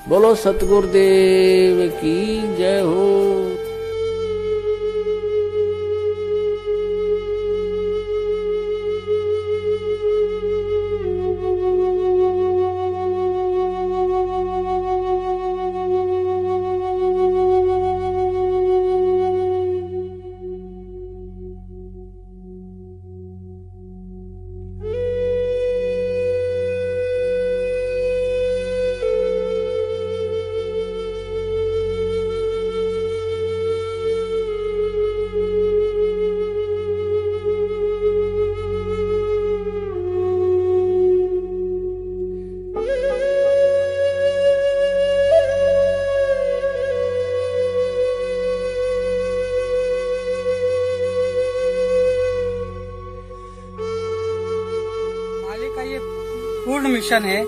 बोलो सतगुरुदेव की जय हो। मालिक का ये पूर्ण मिशन है।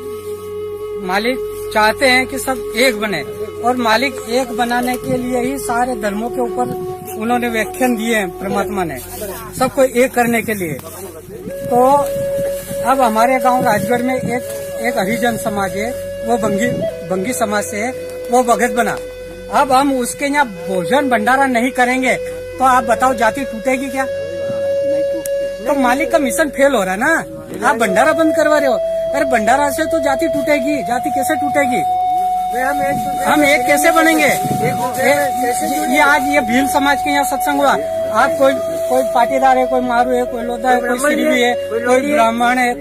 मालिक चाहते हैं कि सब एक बने, और मालिक एक बनाने के लिए ही सारे धर्मों के ऊपर उन्होंने व्याख्यान दिए हैं परमात्मा ने, सबको एक करने के लिए। तो अब हमारे गांव राजगढ़ में एक हरिजन समाज है, वो बंगी समाज से है, वो भगत बना। अब हम उसके यहाँ भोजन भंडारा नहीं करेंगे तो आप बताओ जाति टूटेगी क्या? तो मालिक का मिशन फेल हो रहा है ना। आप भंडारा बंद करवा रहे हो। अरे भंडारा से तो जाति टूटेगी, जाति कैसे टूटेगी? हम एक कैसे बनेंगे? ये आज ये भील समाज के यहाँ सत्संग हुआ। आप कोई पाटीदार है, कोई मारू है, कोई लोधा है, कोई सिरवी है, कोई ब्राह्मण है,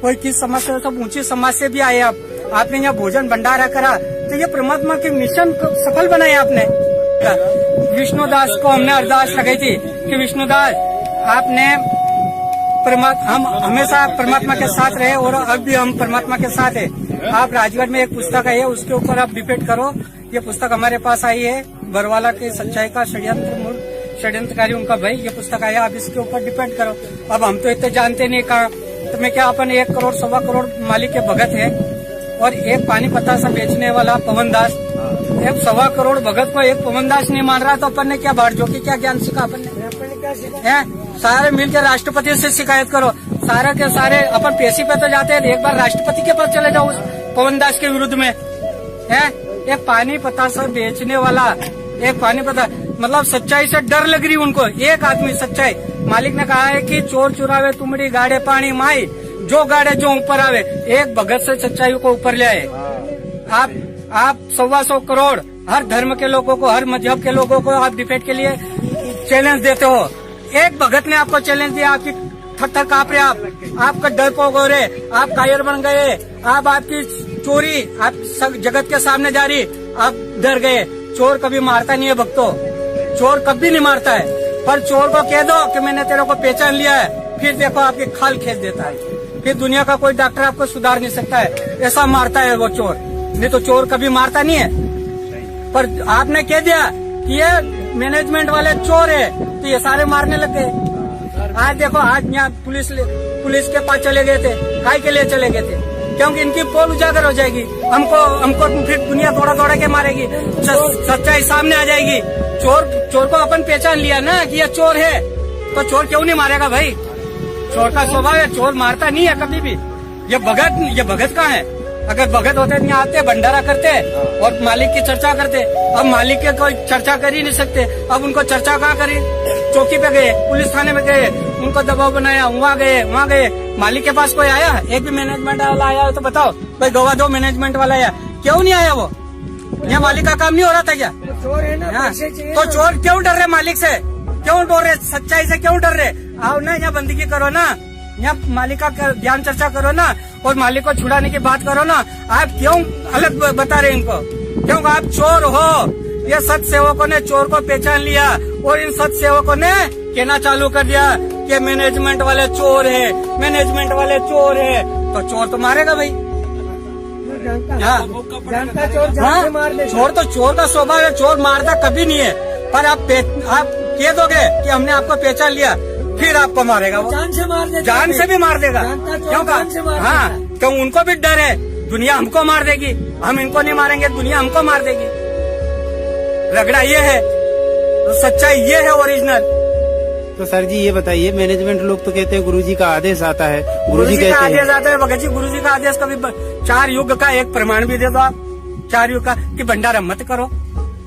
कोई किस समाज से, सब ऊंची समाज से भी आए। आपने यहाँ भोजन भंडारा करा तो ये परमात्मा के मिशन को सफल बनाया आपने। विष्णुदास को हमने अरदास लगाई थी कि विष्णुदास आपने हम हमेशा परमात्मा के साथ रहे और अब भी हम परमात्मा के साथ है। आप राजगढ़ में एक पुस्तक आई है, उसके ऊपर आप डिबेट करो। ये पुस्तक हमारे पास आई है, बरवाला के सच्चाई का षड्यंत्रकारी उनका भाई, ये पुस्तक आई है, आप इसके ऊपर डिपेंड करो। अब हम तो इतने जानते नहीं कहा तो मैं क्या, अपन 1 करोड़ 1.25 करोड़ मालिक के भगत है, और एक पानी पत्ता सा बेचने वाला पवन दास, एक 1.25 करोड़ भगत को एक पवन दास नहीं मान रहा तो अपन ने क्या बाढ़ जोकी क्या ज्ञान सीखा? अपन ने सारे मिलकर राष्ट्रपति से शिकायत करो। सारे के सारे अपन पेशी पे तो जाते हैं, एक बार राष्ट्रपति के पास चले जाओ उस पवन दास के विरुद्ध में। है एक पानी पत्ता से बेचने वाला, एक पानी पत्ता, मतलब सच्चाई से डर लग रही उनको। एक आदमी सच्चाई, मालिक ने कहा है कि चोर चुरावे तुमड़ी गाड़े पानी माई, जो गाड़े जो ऊपर आवे। एक भगत से सच्चाई को ऊपर ले आए। आप 125 करोड़ हर धर्म के लोगों को, हर मजहब के लोगों को आप डिबेट के लिए चैलेंज देते हो। एक भगत ने आपको चैलेंज दिया, आपकी थर कांप रहे, आपका डर पोग हो रहे, आप कायर बन गए, आपकी चोरी आप सब जगत के सामने जा रही, आप डर गए। चोर कभी मारता नहीं है भक्तों, चोर कभी नहीं मारता है, पर चोर को कह दो कि मैंने तेरे को पहचान लिया है, फिर देखो आपकी खाल खींच देता है। फिर दुनिया का कोई डॉक्टर आपको सुधार नहीं सकता है, ऐसा मारता है वो चोर। नहीं तो चोर कभी मारता नहीं है। पर आपने कह दिया कि ये मैनेजमेंट वाले चोर है तो ये सारे मारने लग गए। आज देखो, आज यहाँ पुलिस के पास चले गए थे, काय के लिए चले गए थे? क्योंकि इनकी पोल उजागर हो जाएगी, हमको फिर दुनिया दौड़ा के मारेगी, सच्चाई सामने आ जाएगी। चोर को अपन पहचान लिया ना कि ये चोर है, तो चोर क्यों नहीं मारेगा भाई? चोर का स्वभाव है, चोर मारता नहीं है कभी भी। ये भगत कहाँ है? अगर भगत होते नहीं आते, भंडारा करते और मालिक की चर्चा करते। अब मालिक के कोई चर्चा कर ही नहीं सकते, अब उनको चर्चा कहाँ करी? चौकी पे गए, पुलिस थाने में गए, उनको दबाव बनाया, वहाँ गए। मालिक के पास कोई आया? एक भी मैनेजमेंट वाला आया तो बताओ, भाई गवा दो मैनेजमेंट वाला आया, क्यों नहीं आया? वो यहाँ मालिक का काम नहीं हो रहा था क्या? चोर है ना, तो चोर क्यों डर रहे मालिक से? क्यों डर रहे? सच्चाई से क्यों डर रहे? आओ ना, यहाँ बंदगी करो ना, यहाँ मालिक का ज्ञान चर्चा करो ना, और मालिक को छुड़ाने की बात करो ना। आप क्यों अलग बता रहे इनको? क्योंकि आप चोर हो। ये सत सेवकों ने चोर को पहचान लिया और इन सत सेवकों ने कहना चालू कर दिया कि मैनेजमेंट वाले चोर है, मैनेजमेंट वाले चोर है। तो चोर तो मारेगा भाई। चोर तो चोर का स्वभाव है, चोर मारता कभी नहीं है। पर आप कह दोगे कि हमने आपको पहचान लिया, फिर आपको मारेगा वो, जान से भी मार देगा। क्यों? हाँ, क्यों? उनको भी डर है, दुनिया हमको मार देगी, हम इनको नहीं मारेंगे, दुनिया हमको मार देगी। रगड़ा ये है, तो सच्चाई ये है ओरिजिनल। तो सर जी ये बताइए, मैनेजमेंट लोग तो कहते हैं गुरुजी का आदेश आता है, गुरुजी का आदेश आता है। भगत जी, गुरुजी का आदेश कभी 4 युग का एक प्रमाण भी दे दो आप। 4 युग का कि भंडारा मत करो।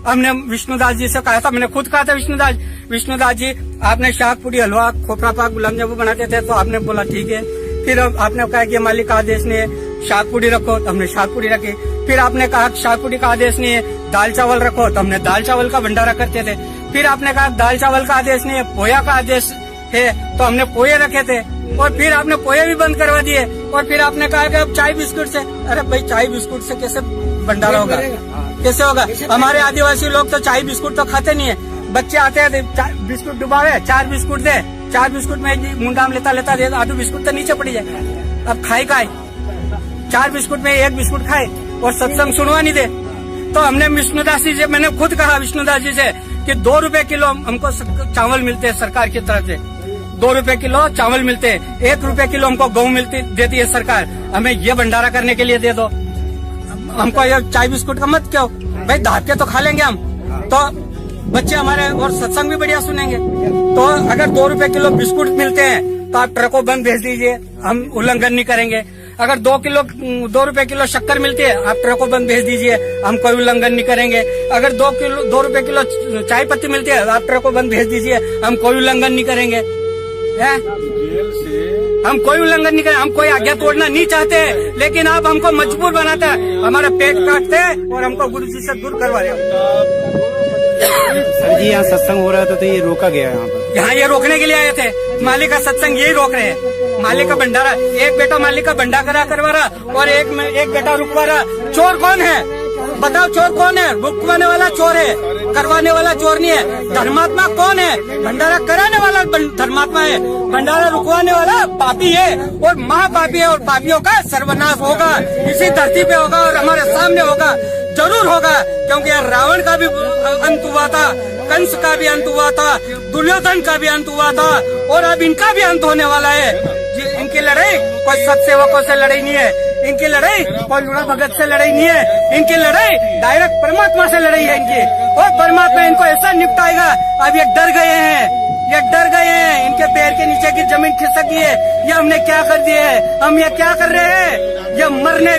हमने विष्णुदास जी से कहा था, मैंने खुद कहा था विष्णुदास जी आपने शाक पूरी हलवा खोपरा पाक गुलाब जामुन बनाते थे, तो आपने बोला ठीक है। फिर आपने कहा कि मालिक का आदेश नहीं है शाक पूरी रखो, तो हमने शाक पूरी रखी। फिर आपने कहा शाक पूरी का आदेश नहीं है दाल चावल रखो, तो हमने दाल चावल का भंडारा करते थे। फिर आपने कहा दाल चावल का आदेश नहीं है पोया का आदेश है, तो हमने पोहे रखे थे। और फिर आपने पोहे भी बंद करवा दिए। और फिर आपने कहा कि अब चाय बिस्कुट से, अरे भाई चाय बिस्कुट से कैसे भंडारा होगा, कैसे होगा? हमारे आदिवासी लोग तो चाय बिस्कुट तो खाते नहीं है। बच्चे आते हैं बिस्कुट डुबावे, 4 बिस्कुट दे, 4 बिस्कुट में मुंडा में लेता दे, आधू बिस्कुट तो नीचे पड़ी जाए। अब खाए 4 बिस्कुट में 1 बिस्कुट खाए और सत्संग सुनवा नहीं दे। तो हमने विष्णुदास जी से, मैंने खुद कहा विष्णुदास जी से कि 2 रुपए किलो हमको चावल मिलते हैं सरकार की तरफ से, 2 रुपए किलो चावल मिलते हैं, 1 रुपए किलो हमको गेहूं देती है सरकार, हमें ये भंडारा करने के लिए दे दो। हमको ये चाय बिस्कुट का मत क्यों भाई, धाके तो खा लेंगे हम, तो बच्चे हमारे और सत्संग भी बढ़िया सुनेंगे। तो अगर 2 रुपए किलो बिस्कुट मिलते हैं तो आप ट्रकों बंद भेज दीजिए, हम उल्लंघन नहीं करेंगे। अगर 2 रुपए किलो शक्कर मिलती है आप ट्रकों बंद भेज दीजिए, हम कोई उल्लंघन नहीं करेंगे। अगर 2 रुपए किलो चाय पत्ती मिलती है आप ट्रकों बंद भेज दीजिए, हम कोई उल्लंघन नहीं करेंगे। हम कोई उल्लंघन नहीं करें, हम कोई आज्ञा तोड़ना नहीं चाहते, लेकिन आप हमको मजबूर बनाते हैं, हमारा पेट काटते हैं और हमको गुरु जी से दूर करवा रहे हो। सर जी यहाँ सत्संग हो रहा था तो ये रोका गया यहाँ पर? यहाँ ये रोकने के लिए आए थे, मालिक का सत्संग यही रोक रहे हैं। मालिक का भंडारा, एक बेटा मालिक का भंडारा करवा रहा और एक बेटा रुकवा रहा। चोर कौन है बताओ, चोर कौन है? रुकवाने वाला चोर है, करवाने वाला चोर नहीं है। धर्मात्मा कौन है? भंडारा कराने वाला धर्मात्मा है, भंडारा रुकवाने वाला पापी है और महापापी है। और पापियों का सर्वनाश होगा, इसी धरती पे होगा और हमारे सामने होगा, जरूर होगा। क्योंकि यार रावण का भी अंत हुआ था, कंस का भी अंत हुआ था, दुर्योधन का भी अंत हुआ था और अब इनका भी अंत होने वाला है। इनकी लड़ाई कोई सत्सेवकों से लड़ाई नहीं है, इनकी लड़ाई कोई लूणा भगत से लड़ाई नहीं है, इनकी लड़ाई डायरेक्ट परमात्मा से लड़ाई है इनकी। और परमात्मा इनको ऐसा निपटाएगा। अब ये डर गए हैं, ये डर गए हैं, इनके पैर के नीचे की जमीन खिसक गई है। ये हमने क्या कर दिए है, हम ये क्या कर रहे हैं? ये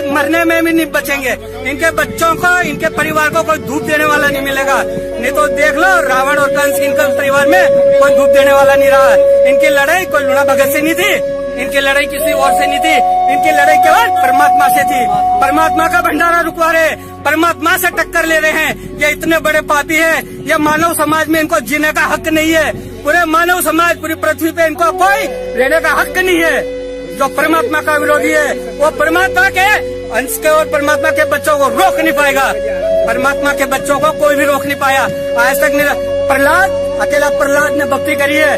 मरने में भी नहीं बचेंगे। इनके बच्चों को, इनके परिवार को कोई धूप देने वाला नहीं मिलेगा। नहीं तो देख लो रावण और कंस, इनके परिवार में कोई धूप देने वाला नहीं रहा। इनकी लड़ाई कोई लूणा भगत से नहीं थी, इनकी लड़ाई किसी और से नहीं थी, इनकी लड़ाई केवल परमात्मा से थी। परमात्मा का भंडारा रुकवा रहे, परमात्मा से टक्कर ले रहे हैं। ये इतने बड़े पापी है, ये मानव समाज में इनको जीने का हक नहीं है। पूरे मानव समाज, पूरी पृथ्वी पे इनको कोई रहने का हक नहीं है। जो परमात्मा का विरोधी है वो परमात्मा के अंश के और परमात्मा के बच्चों को रोक नहीं पाएगा। परमात्मा के बच्चों को कोई भी रोक नहीं पाया आज तक। प्रहलाद, अकेला प्रहलाद ने भक्ति करी है,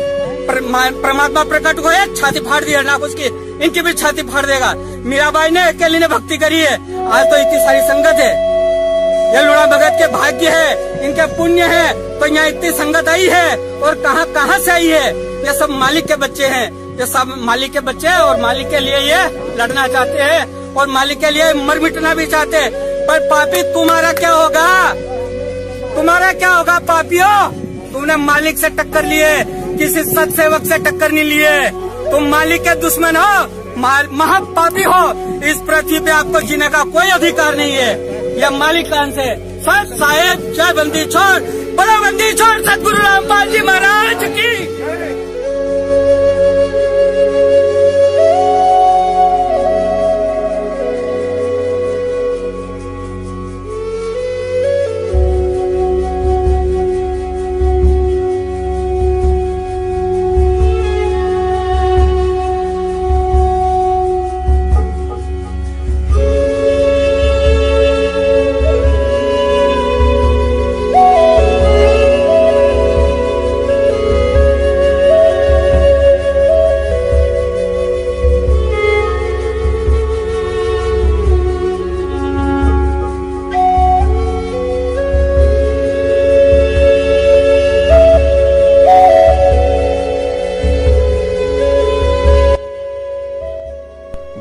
परमात्मा प्रकट हुए, छाती फाड़ दी ना उसकी, इनकी भी छाती फाड़ देगा। मीराबाई ने अकेली ने भक्ति करी है, आज तो इतनी सारी संगत है। ये लूणा भगत के भाग्य है, इनके पुण्य है, तो यहाँ इतनी संगत आई है। और कहाँ से आई है? ये सब मालिक के बच्चे हैं, ये सब मालिक के बच्चे हैं और मालिक के लिए ये लड़ना चाहते हैं और मालिक के लिए मर मिटना भी चाहते हैं। पर पापी तुम्हारा क्या होगा? तुम्हारा क्या होगा पापियों? तुमने मालिक से टक्कर लिए, किसी सत्सेवक से टक्कर नहीं लिए। तुम मालिक के दुश्मन हो, महापापी हो। इस पृथ्वी पे आपको जीने का कोई अधिकार नहीं है। यह मालिक कान से सत साहेब जय बंदी छोड़, बड़ा बंदी छोड़, सतगुरु रामपाल जी महाराज की।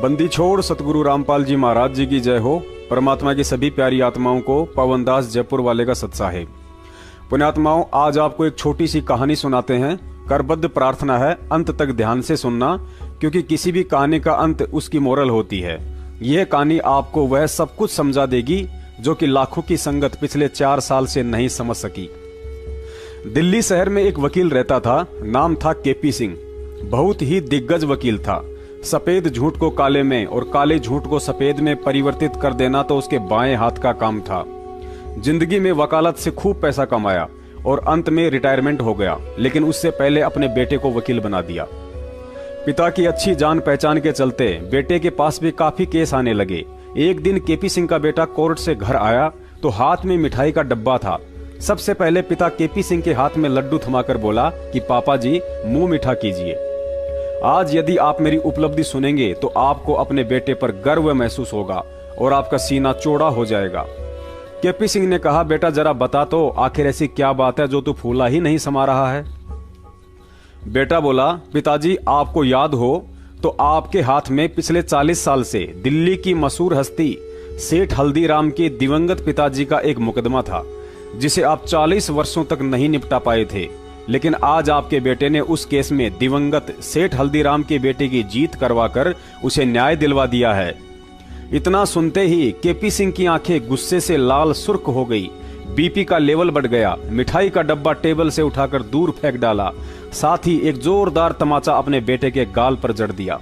बंदी छोड़ सतगुरु रामपाल जी महाराज जी की जय हो। परमात्मा की सभी प्यारी आत्माओं को पवनदास जयपुर वाले का सत्साहे। पुण्यात्माओं, आज आपको एक छोटी सी कहानी सुनाते हैं। करबद्ध प्रार्थना है अंत तक ध्यान से सुनना, क्योंकि किसी भी कहानी का अंत उसकी मोरल होती है। यह कहानी आपको वह सब कुछ समझा देगी जो कि लाखों की संगत पिछले 4 साल से नहीं समझ सकी। दिल्ली शहर में एक वकील रहता था, नाम था केपी सिंह। बहुत ही दिग्गज वकील था। सफेद झूठ को काले में और काले झूठ को सफेद में परिवर्तित कर देना तो उसके बाएं हाथ का काम था। जिंदगी में वकालत से खूब पैसा कमाया और अंत में रिटायरमेंट हो गया, लेकिन उससे पहले अपने बेटे को वकील बना दिया। पिता की अच्छी जान पहचान के चलते बेटे के पास भी काफी केस आने लगे। एक दिन केपी सिंह का बेटा कोर्ट से घर आया तो हाथ में मिठाई का डब्बा था। सबसे पहले पिता केपी सिंह के हाथ में लड्डू थमाकर बोला कि पापा जी मुंह मीठा कीजिए। आज यदि आप मेरी उपलब्धि सुनेंगे तो आपको अपने बेटे पर गर्व महसूस होगा और आपका सीना चौड़ा हो जाएगा। केपी सिंह ने कहा, बेटा जरा बता तो आखिर ऐसी क्या बात है जो तू फूला ही नहीं समा रहा है। बेटा बोला, पिताजी आपको याद हो तो आपके हाथ में पिछले 40 साल से दिल्ली की मशहूर हस्ती सेठ हल्दीराम के दिवंगत पिताजी का एक मुकदमा था, जिसे आप 40 वर्षों तक नहीं निपटा पाए थे। लेकिन आज आपके बेटे ने उस केस में दिवंगत सेठ हल्दीराम के बेटे की जीत करवाकर उसे न्याय दिलवा दिया है। इतना सुनते ही केपी सिंह की आंखें गुस्से से लाल सुर्ख हो गई। बीपी का लेवल बढ़ गया। मिठाई का डब्बा टेबल से उठाकर दूर फेंक डाला। साथ ही एक जोरदार तमाचा अपने बेटे के गाल पर जड़ दिया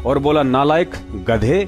और बोला, नालायक गधे,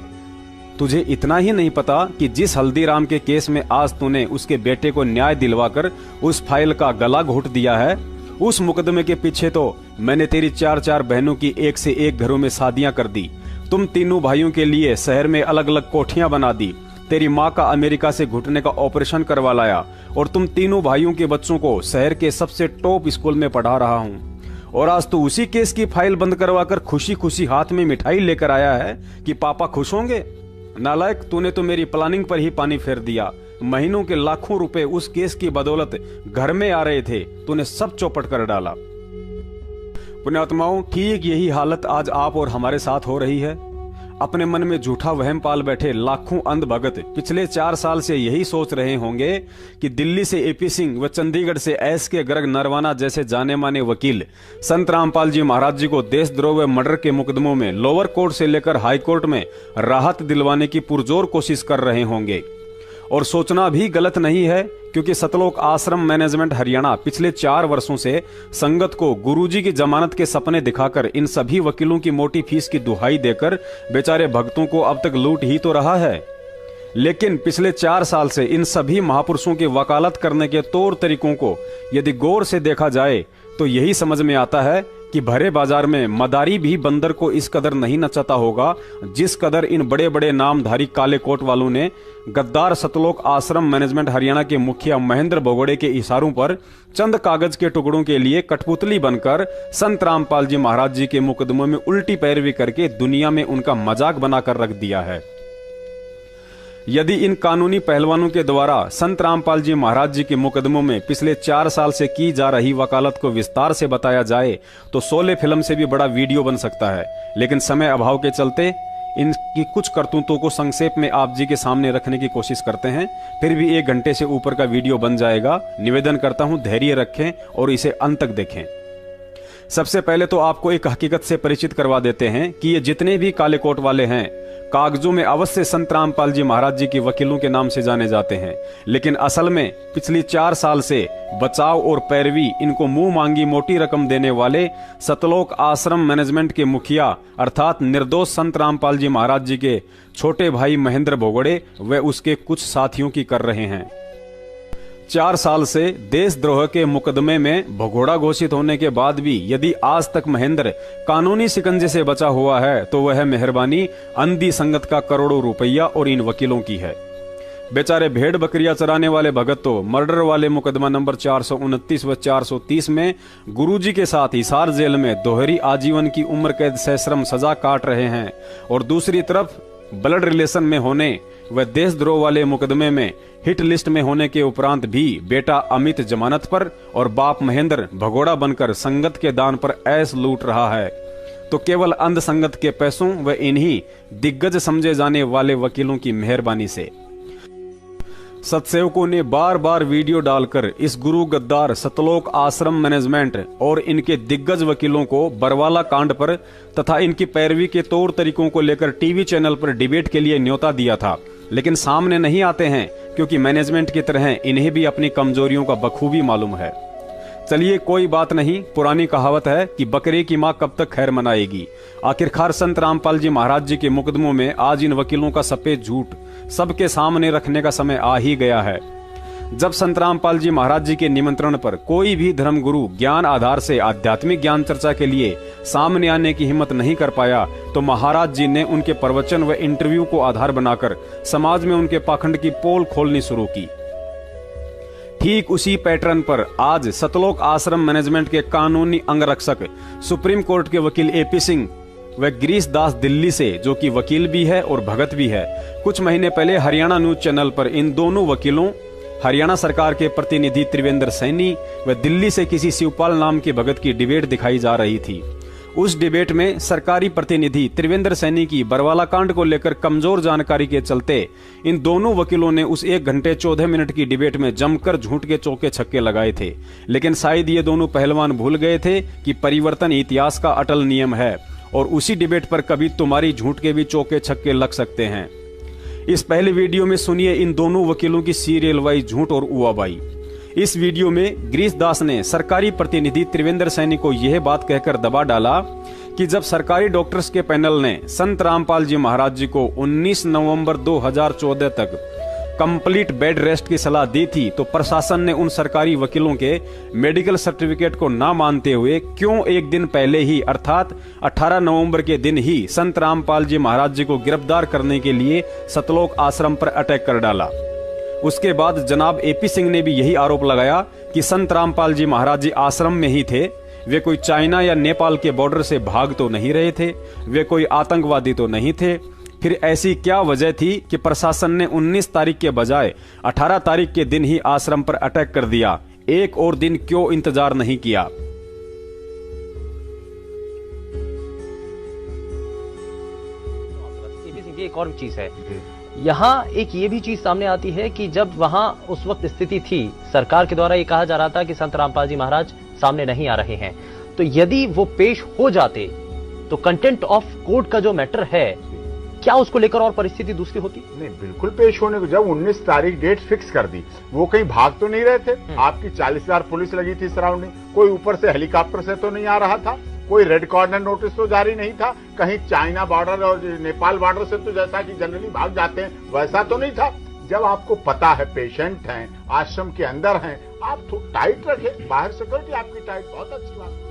तुझे इतना ही नहीं पता कि जिस हल्दीराम के केस में आज तूने उसके बेटे को न्याय दिलवाकर उस फाइल का गला घोट दिया है, उस मुकदमे के पीछे तो मैंने तेरी 4 बहनों की एक से एक घरों में शादियां कर दी। तुम तीनों भाइयों के लिए शहर में अलग अलग कोठियां बना दी। तेरी माँ का अमेरिका से घुटने का ऑपरेशन करवा लाया और तुम तीनों भाइयों के बच्चों को शहर के सबसे टॉप स्कूल में पढ़ा रहा हूँ। और आज तो उसी केस की फाइल बंद करवाकर खुशी खुशी हाथ में मिठाई लेकर आया है कि पापा खुश होंगे। नालायक, तूने तो मेरी प्लानिंग पर ही पानी फेर दिया। महीनों के लाखों रुपए उस केस की बदौलत घर में आ रहे थे, तूने सब चौपट कर डाला। पुण्यात्माओं, ठीक यही हालत आज आप और हमारे साथ हो रही है। अपने मन में झूठा वहम पाल बैठे लाखों अंध भगत पिछले 4 साल से यही सोच रहे होंगे कि दिल्ली से एपी सिंह व चंडीगढ़ से एस के गर्ग नरवाना जैसे जाने माने वकील संत रामपाल जी महाराज जी को देशद्रोह व मर्डर के मुकदमों में लोअर कोर्ट से लेकर हाई कोर्ट में राहत दिलवाने की पुरजोर कोशिश कर रहे होंगे। और सोचना भी गलत नहीं है, क्योंकि सतलोक आश्रम मैनेजमेंट हरियाणा पिछले 4 वर्षों से संगत को गुरुजी की जमानत के सपने दिखाकर इन सभी वकीलों की मोटी फीस की दुहाई देकर बेचारे भक्तों को अब तक लूट ही तो रहा है। लेकिन पिछले 4 साल से इन सभी महापुरुषों की वकालत करने के तौर तरीकों को यदि गौर से देखा जाए तो यही समझ में आता है कि भरे बाजार में मदारी भी बंदर को इस कदर नहीं नचाता होगा जिस कदर इन बड़े बड़े नामधारी काले कोट वालों ने गद्दार सतलोक आश्रम मैनेजमेंट हरियाणा के मुखिया महेंद्र भगोड़े के इशारों पर चंद कागज के टुकड़ों के लिए कठपुतली बनकर संत रामपाल जी महाराज जी के मुकदमों में उल्टी पैरवी करके दुनिया में उनका मजाक बनाकर रख दिया है। यदि इन कानूनी पहलवानों के द्वारा संत रामपाल जी महाराज जी के मुकदमों में पिछले 4 साल से की जा रही वकालत को विस्तार से बताया जाए तो 16 फिल्म से भी बड़ा वीडियो बन सकता है। लेकिन समय अभाव के चलते इनकी कुछ करतूतों को संक्षेप में आप जी के सामने रखने की कोशिश करते हैं। फिर भी 1 घंटे से ऊपर का वीडियो बन जाएगा। निवेदन करता हूं, धैर्य रखें और इसे अंत तक देखें। सबसे पहले तो आपको एक हकीकत से परिचित करवा देते हैं कि ये जितने भी काले कोट वाले हैं कागजों में अवश्य संत रामपाल जी महाराज जी के वकीलों के नाम से जाने जाते हैं, लेकिन असल में पिछली 4 साल से बचाव और पैरवी इनको मुंह मांगी मोटी रकम देने वाले सतलोक आश्रम मैनेजमेंट के मुखिया अर्थात निर्दोष संत रामपाल जी महाराज जी के छोटे भाई महेंद्र भगोड़े व उसके कुछ साथियों की कर रहे हैं। 4 साल से देशद्रोह के मुकदमे में भगोड़ा घोषित होने के बाद भी यदि आज तक महेंद्र कानूनी शिकंजे से बचा हुआ है तो वह मेहरबानी अंधी संगत का करोड़ों रुपया और इन वकीलों की है। बेचारे भेड़ बकरियां चराने वाले भगत तो मर्डर वाले मुकदमा नंबर 429 व 430 में गुरुजी के साथ हिसार जेल में दोहरी आजीवन की उम्र कैद सश्रम सजा काट रहे हैं, और दूसरी तरफ ब्लड रिलेशन में होने व देशद्रोह वाले मुकदमे में हिट लिस्ट में होने के उपरांत भी बेटा अमित जमानत पर और बाप महेंद्र भगोड़ा बनकर संगत के दान पर ऐश लूट रहा है। तो केवल अंध संगत के पैसों व इन्हीं दिग्गज समझे जाने वाले वकीलों की मेहरबानी से सत्सेवकों ने बार बार वीडियो डालकर इस गुरु गद्दार सतलोक आश्रम मैनेजमेंट और इनके दिग्गज वकीलों को बरवाला कांड पर तथा इनकी पैरवी के तौर तरीकों को लेकर टीवी चैनल पर डिबेट के लिए न्योता दिया था। लेकिन सामने नहीं आते हैं क्योंकि मैनेजमेंट की तरह इन्हें भी अपनी कमजोरियों का बखूबी मालूम है। चलिए कोई बात नहीं, पुरानी कहावत है कि बकरे की मां कब तक खैर मनाएगी। आखिरकार संत रामपाल जी महाराज जी के मुकदमों में आज इन वकीलों का सफेद झूठ सबके सामने रखने का समय आ ही गया है। जब संत रामपाल जी महाराज जी के निमंत्रण पर कोई भी धर्मगुरु ज्ञान आधार से आध्यात्मिक ज्ञान चर्चा के लिए सामने आने की हिम्मत नहीं कर पाया, तो महाराज जी ने उनके प्रवचन व इंटरव्यू को आधार बनाकर समाज में उनके पाखंड की पोल खोलनी शुरू की। ठीक उसी पैटर्न पर आज सतलोक आश्रम मैनेजमेंट के कानूनी अंगरक्षक सुप्रीम कोर्ट के वकील एपी सिंह व गिरीश दास दिल्ली से, जो कि वकील भी है और भगत भी है, कुछ महीने पहले हरियाणा न्यूज चैनल पर इन दोनों वकीलों, हरियाणा सरकार के प्रतिनिधि त्रिवेंद्र सैनी व दिल्ली से किसी शिवपाल नाम के भगत की डिबेट दिखाई जा रही थी। उस डिबेट में सरकारी प्रतिनिधि त्रिवेंद्र सैनी की बरवाला कांड को लेकर कमजोर जानकारी के चलते इन दोनों वकीलों ने उस 1 घंटे 14 मिनट की डिबेट में जमकर झूठ के चौके छक्के लगाए थे। लेकिन शायद ये दोनों पहलवान भूल गए थे कि परिवर्तन इतिहास का अटल नियम है और उसी डिबेट पर कभी तुम्हारी झूठ के भी चौके छक्के लग सकते हैं। इस पहले वीडियो में सुनिए इन दोनों वकीलों की सीरियल वाइज झूठ और उआबाई। इस वीडियो में गिरीश दास ने सरकारी प्रतिनिधि त्रिवेंद्र सैनी को यह बात कहकर दबा डाला कि जब सरकारी डॉक्टर्स के पैनल ने संत रामपाल जी महाराज जी को 19 नवंबर 2014 तक कंप्लीट बेड रेस्ट की सलाह दी थी, तो प्रशासन ने उन सरकारी वकीलों के मेडिकल सर्टिफिकेट को ना मानते हुए क्यों एक दिन पहले ही अर्थात 18 नवंबर के दिन ही संत रामपाल जी महाराज जी को गिरफ्तार करने के लिए सतलोक आश्रम पर अटैक कर डाला। उसके बाद जनाब एपी सिंह ने भी यही आरोप लगाया कि संत रामपाल जी महाराज जी आश्रम में ही थे, वे कोई चाइना या नेपाल के बॉर्डर से भाग तो नहीं रहे थे, वे कोई आतंकवादी तो नहीं थे। फिर ऐसी क्या वजह थी कि प्रशासन ने 19 तारीख के बजाय 18 तारीख के दिन ही आश्रम पर अटैक कर दिया? एक और दिन क्यों इंतजार नहीं किया? एक और चीज है, यहाँ एक ये भी चीज सामने आती है कि जब वहां उस वक्त स्थिति थी, सरकार के द्वारा ये कहा जा रहा था कि संत रामपाल जी महाराज सामने नहीं आ रहे हैं, तो यदि वो पेश हो जाते तो कंटेंट ऑफ कोर्ट का जो मैटर है, क्या उसको लेकर और परिस्थिति दूसरी होती? नहीं, बिल्कुल पेश होने को। जब 19 तारीख डेट फिक्स कर दी, वो कहीं भाग तो नहीं रहे थे। आपकी 40,000 पुलिस लगी थी सराउंडिंग, कोई ऊपर से हेलीकॉप्टर से तो नहीं आ रहा था, कोई रेड कॉर्नर नोटिस तो जारी नहीं था, कहीं चाइना बॉर्डर और नेपाल बॉर्डर से तो जैसा कि जनरली भाग जाते हैं वैसा तो नहीं था। जब आपको पता है पेशेंट हैं, आश्रम के अंदर हैं, आप टाइट रखें, बाहर सिक्योरिटी आपकी टाइट, बहुत अच्छी बात।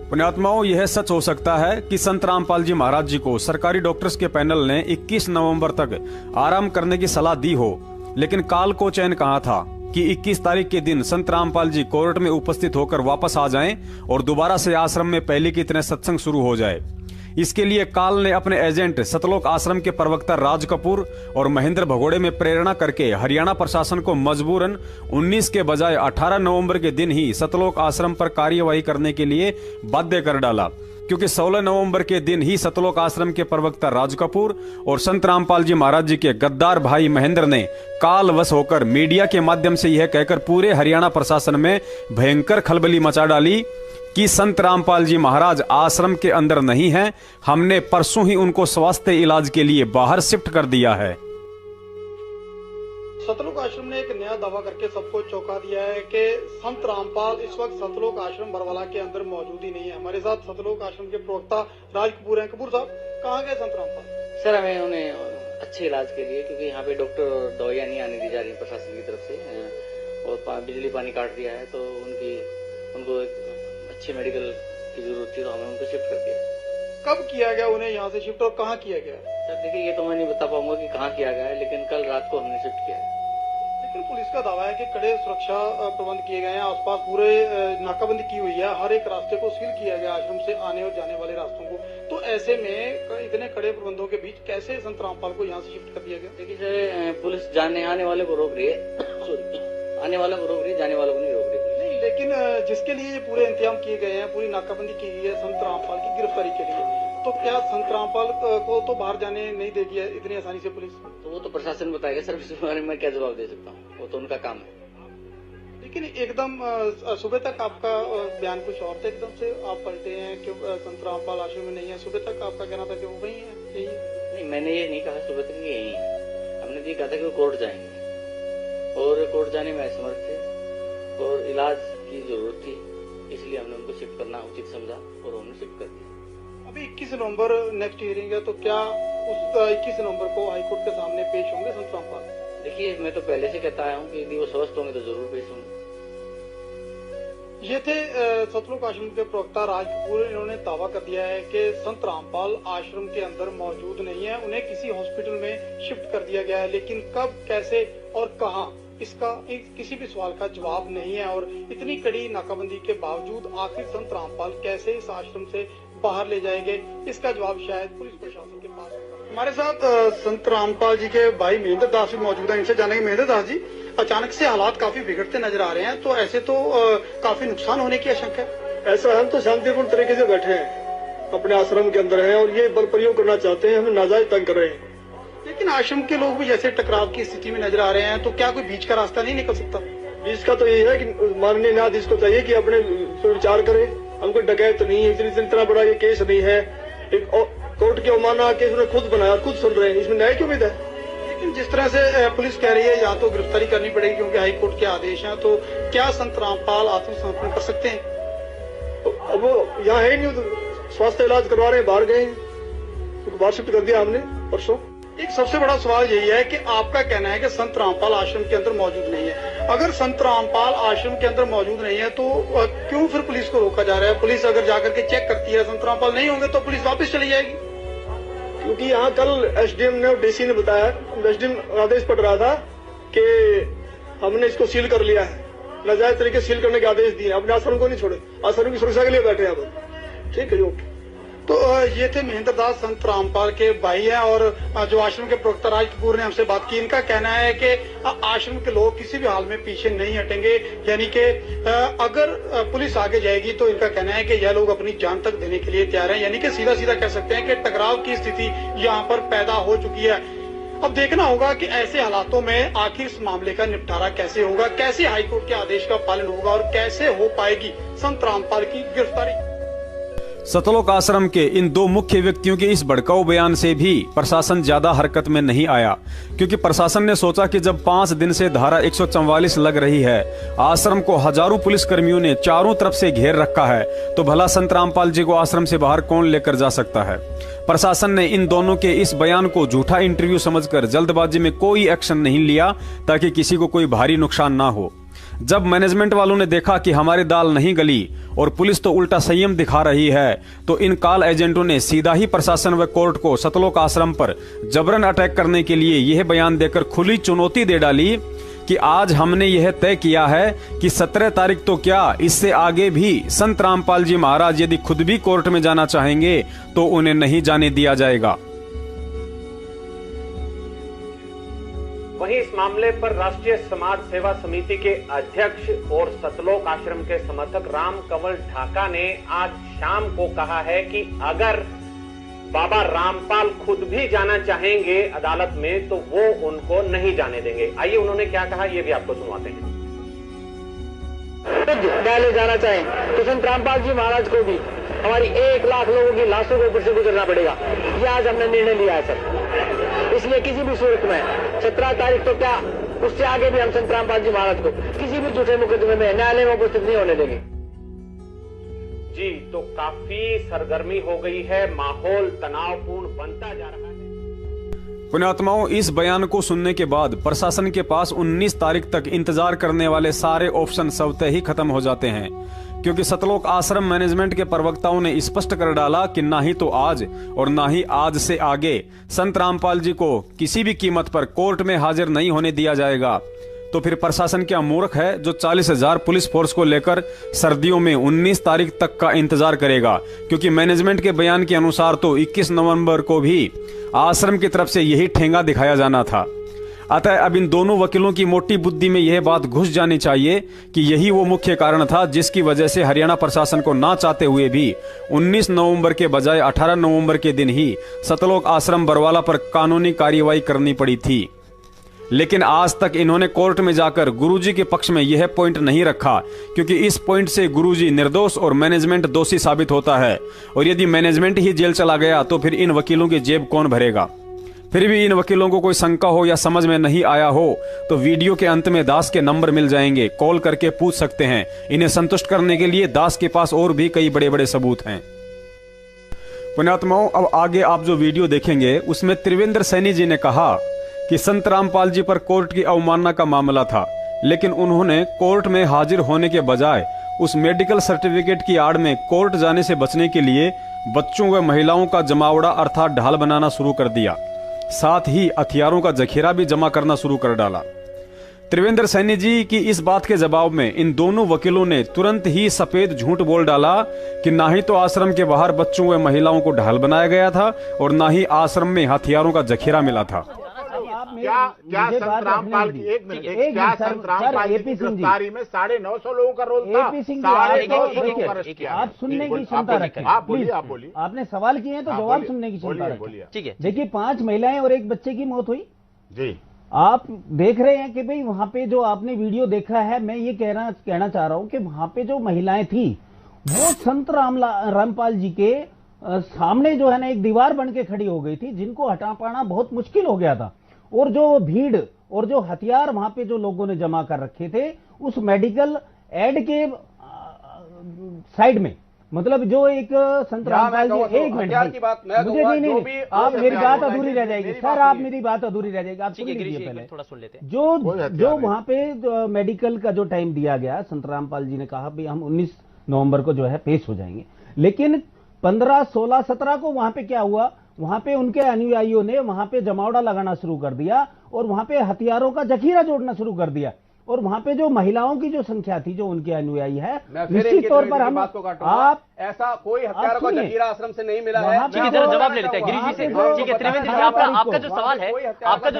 पुण्यात्माओं, यह सच हो सकता है कि संत रामपाल जी महाराज जी को सरकारी डॉक्टर्स के पैनल ने 21 नवंबर तक आराम करने की सलाह दी हो, लेकिन काल को चैन कहा था कि 21 तारीख के दिन संत रामपाल जी कोर्ट में उपस्थित होकर वापस आ जाएं और दोबारा से आश्रम में पहले की तरह सत्संग शुरू हो जाए। इसके लिए काल ने अपने एजेंट सतलोक आश्रम के प्रवक्ता राज कपूर और महेंद्र भगोड़े में प्रेरणा करके हरियाणा प्रशासन को मजबूरन 19 के बजाय 18 नवंबर के दिन ही सतलोक आश्रम पर कार्यवाही करने के लिए बाध्य कर डाला, क्योंकि 16 नवंबर के दिन ही सतलोक आश्रम के प्रवक्ता राज कपूर और संत रामपाल जी महाराज जी के गद्दार भाई महेंद्र ने कालवश होकर मीडिया के माध्यम से यह कहकर पूरे हरियाणा प्रशासन में भयंकर खलबली मचा डाली कि संत रामपाल जी महाराज आश्रम के अंदर नहीं हैं, हमने परसों ही उनको स्वास्थ्य इलाज के लिए बाहर शिफ्ट कर दिया है। सतलोक आश्रम ने एक नया दावा करके सबको चौंका दिया है कि संत रामपाल इस वक्त सतलोक आश्रम बरवाला के अंदर मौजूद ही नहीं है। हमारे साथ सतलोक आश्रम के प्रवक्ता राज कपूर हैं। कपूर साहब, कहाँ गए संत रामपाल? सर, हमें उन्हें अच्छे इलाज के लिए, क्योंकि यहाँ पे डॉक्टर और दवाइयाँ नहीं आने दी जा रही प्रशासन की तरफ से, और बिजली पानी काट दिया है, तो उनको एक अच्छे मेडिकल की जरूरत थी, तो हमने उनको शिफ्ट कर दिया। कब किया गया उन्हें यहाँ से शिफ्ट और कहाँ किया गया? सर देखिए, ये तो मैं नहीं बता पाऊंगा कि कहाँ किया गया है, लेकिन कल रात को हमने शिफ्ट किया है। लेकिन पुलिस का दावा है कि कड़े सुरक्षा प्रबंध किए गए हैं, आसपास पूरे नाकाबंदी की हुई है, हर एक रास्ते को सील किया गया आश्रम से आने और जाने वाले रास्तों को। तो ऐसे में इतने कड़े प्रबंधों के बीच कैसे संत रामपाल को यहाँ से शिफ्ट कर दिया गया? देखिए सर, पुलिस आने वाले को रोक रही है, आने वालों को रोक रही है, जाने वालों को नहीं रोक रही। नहीं, लेकिन जिसके लिए ये पूरे इंतजाम किए गए हैं, पूरी नाकाबंदी की गई है संत रामपाल की गिरफ्तारी के लिए, तो क्या संत रामपाल को तो बाहर जाने नहीं देगी इतनी आसानी से पुलिस? तो वो तो प्रशासन बताएगा सर, इस बारे में क्या जवाब दे सकता हूँ, वो तो उनका काम है। लेकिन एकदम सुबह तक आपका बयान कुछ और था, एकदम से आप पलटे हैं कि संत रामपाल आश्रम में नहीं है। सुबह तक आपका कहना था कि वो वही है, यही नहीं, मैंने ये नहीं कहा सुबह तक यही है। हमने ये कहा था कि वो कोर्ट जाएंगे और कोर्ट जाने में असमर्थ थे और इलाज की जरूरत थी, इसलिए हमने उनको शिफ्ट करना उचित समझा और हमने शिफ्ट कर दिया। अभी 21 नवंबर नेक्स्ट हियरिंग है, तो क्या उस 21 नवंबर को हाईकोर्ट के सामने पेश होंगे संत रामपाल? देखिए, मैं तो पहले से कहता आया हूँ कि यदि वो स्वस्थ होंगे तो जरूर पेश होंगे। ये थे सतलोक आश्रम के प्रवक्ता राज कपूर। इन्होंने दावा कर दिया है कि संत रामपाल आश्रम के अंदर मौजूद नहीं है, उन्हें किसी हॉस्पिटल में शिफ्ट कर दिया गया है, लेकिन कब, कैसे और कहां, इसका किसी भी सवाल का जवाब नहीं है। और इतनी कड़ी नाकाबंदी के बावजूद आखिर संत रामपाल कैसे इस आश्रम से बाहर ले जाएंगे, इसका जवाब शायद पुलिस प्रशासन के पास होगा। हमारे साथ संत रामपाल जी के भाई महेंद्र दास भी मौजूद हैं, इनसे जानेंगे। महेंद्र दास जी, अचानक से हालात काफी बिगड़ते नजर आ रहे हैं, तो ऐसे तो काफी नुकसान होने की आशंका है। ऐसा हम तो शांतिपूर्ण तरीके से बैठे हैं, अपने आश्रम के अंदर हैं और ये बल प्रयोग करना चाहते हैं, हमें नाजायज तंग कर रहे हैं। लेकिन आश्रम के लोग भी जैसे टकराव की स्थिति में नजर आ रहे हैं, तो क्या कोई बीच का रास्ता नहीं निकल सकता? बीच का तो ये है कि माननीय न्यायाधीश को चाहिए कि अपने विचार करे। हमको डकैत नहीं है, इतना बड़ा ये केस नहीं है, एक कोर्ट की अवमानना केस उन्होंने खुद बनाया, खुद सुन रहे हैं, इसमें न्याय की उम्मीद है। लेकिन जिस तरह से पुलिस कह रही है या तो गिरफ्तारी करनी पड़ेगी क्योंकि हाईकोर्ट के आदेश हैं, तो क्या संत रामपाल आत्मसमर्पण कर सकते हैं? अब वो यहाँ है नहीं, स्वास्थ्य इलाज करवा रहे हैं, बाहर गए, बाहर शिफ्ट कर दिया हमने परसों। एक सबसे बड़ा सवाल यही है कि आपका कहना है कि संत रामपाल आश्रम के अंदर मौजूद नहीं है। अगर संत रामपाल आश्रम के अंदर मौजूद नहीं है तो क्यों फिर पुलिस को रोका जा रहा है? पुलिस अगर जाकर के चेक करती है संत रामपाल नहीं होंगे तो पुलिस वापस चली जाएगी। क्योंकि यहाँ कल एसडीएम ने और डीसी ने बताया, एसडीएम आदेश पड़ रहा था कि हमने इसको सील कर लिया है, नाजायज तरीके सील करने के आदेश दिए, अपने आश्रम को नहीं छोड़े, आश्रम की सुरक्षा के लिए बैठे हैं। ठीक है, ओके। तो ये थे महेंद्र दास, संत रामपाल के भाई हैं और जो आश्रम के प्रवक्ता राज कपूर ने हमसे बात की। इनका कहना है कि आश्रम के लोग किसी भी हाल में पीछे नहीं हटेंगे, यानी कि अगर पुलिस आगे जाएगी तो इनका कहना है कि यह लोग अपनी जान तक देने के लिए तैयार हैं, यानी कि सीधा सीधा कह सकते हैं कि टकराव की स्थिति यहाँ पर पैदा हो चुकी है। अब देखना होगा कि ऐसे हालातों में आखिर इस मामले का निपटारा कैसे होगा, कैसे हाईकोर्ट के आदेश का पालन होगा और कैसे हो पाएगी संत रामपाल की गिरफ्तारी। सतलोक आश्रम के इन दो मुख्य व्यक्तियों के इस भड़काऊ बयान से भी प्रशासन ज्यादा हरकत में नहीं आया, क्योंकि प्रशासन ने सोचा कि जब 5 दिन से धारा 144 लग रही है, आश्रम को हजारों पुलिसकर्मियों ने चारों तरफ से घेर रखा है, तो भला संत रामपाल जी को आश्रम से बाहर कौन लेकर जा सकता है। प्रशासन ने इन दोनों के इस बयान को झूठा इंटरव्यू समझकर जल्दबाजी में कोई एक्शन नहीं लिया ताकि किसी को कोई भारी नुकसान ना हो। जब मैनेजमेंट वालों ने देखा कि हमारी दाल नहीं गली और पुलिस तो उल्टा संयम दिखा रही है, तो इन काल एजेंटों ने सीधा ही प्रशासन व कोर्ट को सतलोक आश्रम पर जबरन अटैक करने के लिए यह बयान देकर खुली चुनौती दे डाली कि आज हमने यह तय किया है कि 17 तारीख तो क्या, इससे आगे भी संत रामपाल जी महाराज यदि खुद भी कोर्ट में जाना चाहेंगे तो उन्हें नहीं जाने दिया जाएगा। वहीं इस मामले पर राष्ट्रीय समाज सेवा समिति के अध्यक्ष और सतलोक आश्रम के समर्थक राम कंवल ढाका ने आज शाम को कहा है कि अगर बाबा रामपाल खुद भी जाना चाहेंगे अदालत में तो वो उनको नहीं जाने देंगे। आइए उन्होंने क्या कहा ये भी आपको सुनवाते हैं। न्यायालय जाना चाहें तो संत रामपाल जी महाराज को भी हमारी 1 लाख लोगों की लाशों के ऊपर से गुजरना पड़ेगा, ये आज हमने निर्णय लिया है सर। इसलिए किसी भी सूरत में 17 तारीख तो क्या, उससे आगे भी हम संत रामपाल जी महाराज को किसी भी झूठे मुकदमे में न्यायालय में उपस्थित नहीं होने देंगे। जी, तो काफी सरगर्मी हो गई है, माहौल तनावपूर्ण बनता जा रहा है। पुण्यात्माओं, इस बयान को सुनने के बाद प्रशासन के पास 19 तारीख तक इंतजार करने वाले सारे ऑप्शन स्वतः ही खत्म हो जाते हैं, क्योंकि सतलोक आश्रम मैनेजमेंट के प्रवक्ताओं ने स्पष्ट कर डाला कि ना ही तो आज और ना ही आज से आगे संत रामपाल जी को किसी भी कीमत पर कोर्ट में हाजिर नहीं होने दिया जाएगा। तो फिर प्रशासन क्या मूर्ख है जो 40,000 पुलिस फोर्स को लेकर सर्दियों में 19 तारीख तक का इंतजार करेगा, क्योंकि मैनेजमेंट के बयान के अनुसार तो 21 नवंबर को भी आश्रम की तरफ से यही ठेंगा दिखाया जाना था। अतः अब इन दोनों वकीलों की मोटी बुद्धि में यह बात घुस जानी चाहिए कि यही वो मुख्य कारण था जिसकी वजह से हरियाणा प्रशासन को ना चाहते हुए भी 19 नवंबर के बजाय 18 नवंबर के दिन ही सतलोक आश्रम बरवाला पर कानूनी कार्रवाई करनी पड़ी थी। लेकिन आज तक इन्होंने कोर्ट में जाकर गुरुजी के पक्ष में यह पॉइंट नहीं रखा, क्योंकि इस पॉइंट से गुरुजी निर्दोष और मैनेजमेंट दोषी साबित होता है, और यदि मैनेजमेंट ही जेल चला गया तो फिर इन वकीलों की जेब कौन भरेगा। फिर भी इन वकीलों को कोई शंका हो या समझ में नहीं आया हो तो वीडियो के अंत में दास के नंबर मिल जाएंगे, कॉल करके पूछ सकते हैं। इन्हें संतुष्ट करने के लिए दास के पास और भी कई बड़े बड़े सबूत हैं। पुण्यात्माओं, अब आगे आप जो वीडियो देखेंगे उसमें त्रिवेंद्र सैनी जी ने कहा कि संत रामपाल जी पर कोर्ट की अवमानना का मामला था, लेकिन उन्होंने कोर्ट में हाजिर होने के बजाय उस मेडिकल सर्टिफिकेट की आड़ में कोर्ट जाने से बचने के लिए बच्चों व महिलाओं का जमावड़ा अर्थात ढाल बनाना शुरू कर दिया। साथ ही हथियारों का जखीरा भी जमा करना शुरू कर डाला। त्रिवेंद्र सैनी जी की इस बात के जवाब में इन दोनों वकीलों ने तुरंत ही सफेद झूठ बोल डाला कि ना ही तो आश्रम के बाहर बच्चों व महिलाओं को ढाल बनाया गया था और ना ही आश्रम में हथियारों का जखीरा मिला था। क्या संत रामपाल की एक मिनट क्या संत रामपाल की गिरफ्तारी में 950 लोगों का रोल था? 950 लोगों को अरेस्ट किया। आप सुनने की क्षमता रखें। आप बोलिए। आपने सवाल किए हैं तो जवाब सुनने की क्षमता रखें। ठीक है। देखिए, 5 महिलाएं और 1 बच्चे की मौत हुई जी। आप देख रहे हैं कि भाई वहां पे जो आपने वीडियो देखा है, मैं ये कहना चाह रहा हूं कि वहां पे जो महिलाएं थी वो संत रामपाल जी के सामने जो है ना एक दीवार बन के खड़ी हो गई थी, जिनको हटा पाना बहुत मुश्किल हो गया था। और जो भीड़ और जो हथियार वहां पे जो लोगों ने जमा कर रखे थे उस मेडिकल एड के साइड में, मतलब जो एक संत रामपाल जी, एक मिनट मुझे नहीं, आप मेरी बात अधूरी रह जाएगी सर, आप मेरी बात अधूरी रह जाएगी। आप सुन लीजिए पहले, थोड़ा सुन लेते हैं। जो वहां पे मेडिकल का जो टाइम दिया गया, संत रामपाल जी ने कहा भी हम 19 नवंबर को जो है पेश हो जाएंगे, लेकिन 15, 16, 17 को वहां पे क्या हुआ, वहां पे उनके अनुयायियों ने वहां पे जमावड़ा लगाना शुरू कर दिया और वहां पे हथियारों का जखीरा जोड़ना शुरू कर दिया। और वहां पे जो महिलाओं की जो संख्या थी जो उनके अनुयायी है, निश्चित तौर पर हम आप ऐसा कोई हथियारों का जखीरा आश्रम से नहीं मिला है। ठीक है, जरा जवाब ले लेते हैं गिरीश जी से। ठीक है त्रिवेंद्र जी, आपका जो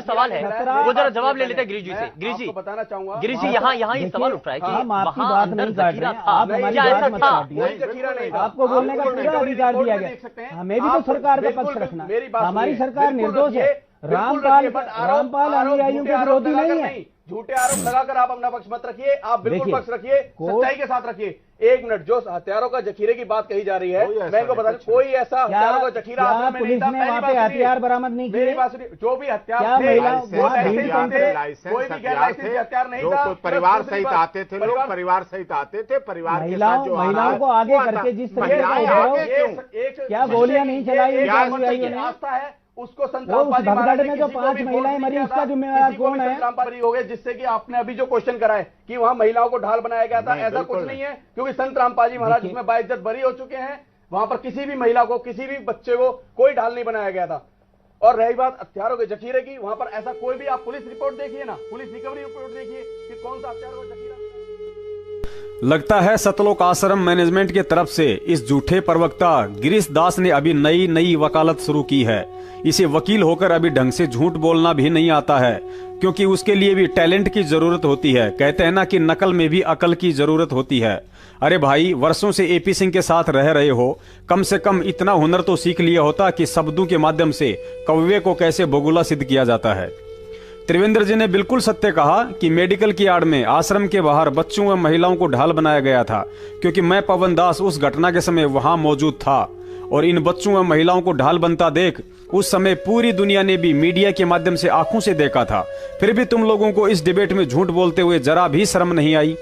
सवाल है वो जरा जवाब ले लेते हैं गिरीश जी से। गिरीश जी बताना चाहूंगा, गिरीश जी यहाँ ये सवाल उठ रहा है कि हम आपकी बात नहीं काट रहे हैं, आप हमारी बात मत काटिए। आपको बोलने का पूरा अधिकार दिया गया, हमें भी तो सरकार का पक्ष रखना। हमारी सरकार निर्दोष है, रामपाल अनुयायियों के विरोधी नहीं है। झूठे आरोप लगाकर आप अपना पक्ष मत रखिए, आप बिल्कुल पक्ष रखिए, सच्चाई के साथ रखिए। 1 मिनट, जो हथियारों का जखीरे की बात कही जा रही है, मैं इनको बता दूं, कोई ऐसा हथियारों का जखीरा पुलिस ने वहां पे हथियार बरामद नहीं किए। जो भी हथियार थे, कोई भी गैर लाइसेंसी हथियार नहीं था। परिवार सहित आते थे लोग, परिवार सहित आते थे, परिवार के साथ जो महिलाओं को आगे करके जिस तरीके से क्या गोलियां नहीं चलाई, आस्था है उसको संत रामपाल जी महाराज में जो 5 महिलाएं मरी, उसका जिम्मेवार कौन है? रामपाल हो गए, जिससे कि आपने अभी जो क्वेश्चन करा है कि वहां महिलाओं को ढाल बनाया गया था, ऐसा कुछ नहीं है, क्योंकि संत रामपाल जी महाराज इसमें बाइज्जत बरी हो चुके हैं। वहां पर किसी भी महिला को, किसी भी बच्चे को कोई ढाल नहीं बनाया गया था। और रही बात हथियारों के जखीरे की, वहां पर ऐसा कोई भी, आप पुलिस रिपोर्ट देखिए ना, पुलिस रिकवरी रिपोर्ट देखिए कि कौन सा हथियारों का जखीरा। लगता है सतलोक आश्रम मैनेजमेंट के तरफ से इस झूठे प्रवक्ता गिरीश दास ने अभी नई वकालत शुरू की है। इसे वकील होकर अभी ढंग से झूठ बोलना भी नहीं आता है, क्योंकि उसके लिए भी टैलेंट की जरूरत होती है। कहते हैं ना कि नकल में भी अकल की जरूरत होती है। अरे भाई, वर्षों से एपी सिंह के साथ रह रहे हो, कम से कम इतना हुनर तो सीख लिया होता कि शब्दों के माध्यम से कौवे को कैसे बगुला सिद्ध किया जाता है। त्रिवेंद्र जी ने बिल्कुल सत्य कहा कि मेडिकल की आड़ में आश्रम के बाहर बच्चों व महिलाओं को ढाल बनाया गया था, क्योंकि मैं पवन दास उस घटना के समय वहां मौजूद था और इन बच्चों व महिलाओं को ढाल बनता देख उस समय पूरी दुनिया ने भी मीडिया के माध्यम से आंखों से देखा था। फिर भी तुम लोगों को इस डिबेट में झूठ बोलते हुए जरा भी शर्म नहीं आई।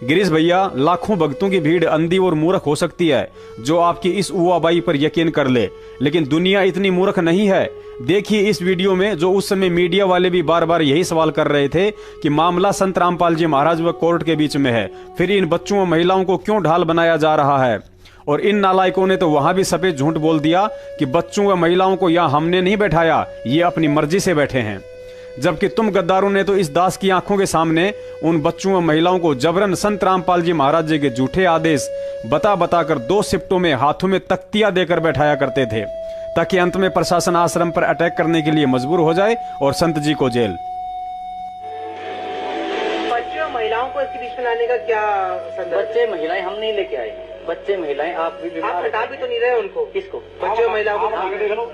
गिरीश भैया, लाखों भक्तों की भीड़ अंधी और मूर्ख हो सकती है जो आपकी इस उवाबाई पर यकीन कर ले, लेकिन दुनिया इतनी मूर्ख नहीं है। देखिए इस वीडियो में जो उस समय मीडिया वाले भी बार बार यही सवाल कर रहे थे कि मामला संत रामपाल जी महाराज व कोर्ट के बीच में है, फिर इन बच्चों व महिलाओं को क्यों ढाल बनाया जा रहा है। और इन नालायकों ने तो वहां भी सफेद झूठ बोल दिया कि बच्चों व महिलाओं को यहां हमने नहीं बैठाया, ये अपनी मर्जी से बैठे हैं। जबकि तुम गद्दारों ने तो इस दास की आंखों के सामने उन बच्चों व महिलाओं को जबरन संत रामपाल जी महाराज जी के झूठे आदेश बता कर 2 शिफ्टों में हाथों में तख्तियां देकर बैठाया करते थे, ताकि अंत में प्रशासन आश्रम पर अटैक करने के लिए मजबूर हो जाए और संत जी को जेल। बच्चों महिलाओं को इसके बीच में लाने का क्या संदर्भ? बच्चे महिलाएं हम नहीं लेके आए, बच्चे महिलाएं, आप भी बीमार, आप हटा भी तो नहीं रहे उनको। किसको? बच्चे और महिलाओं को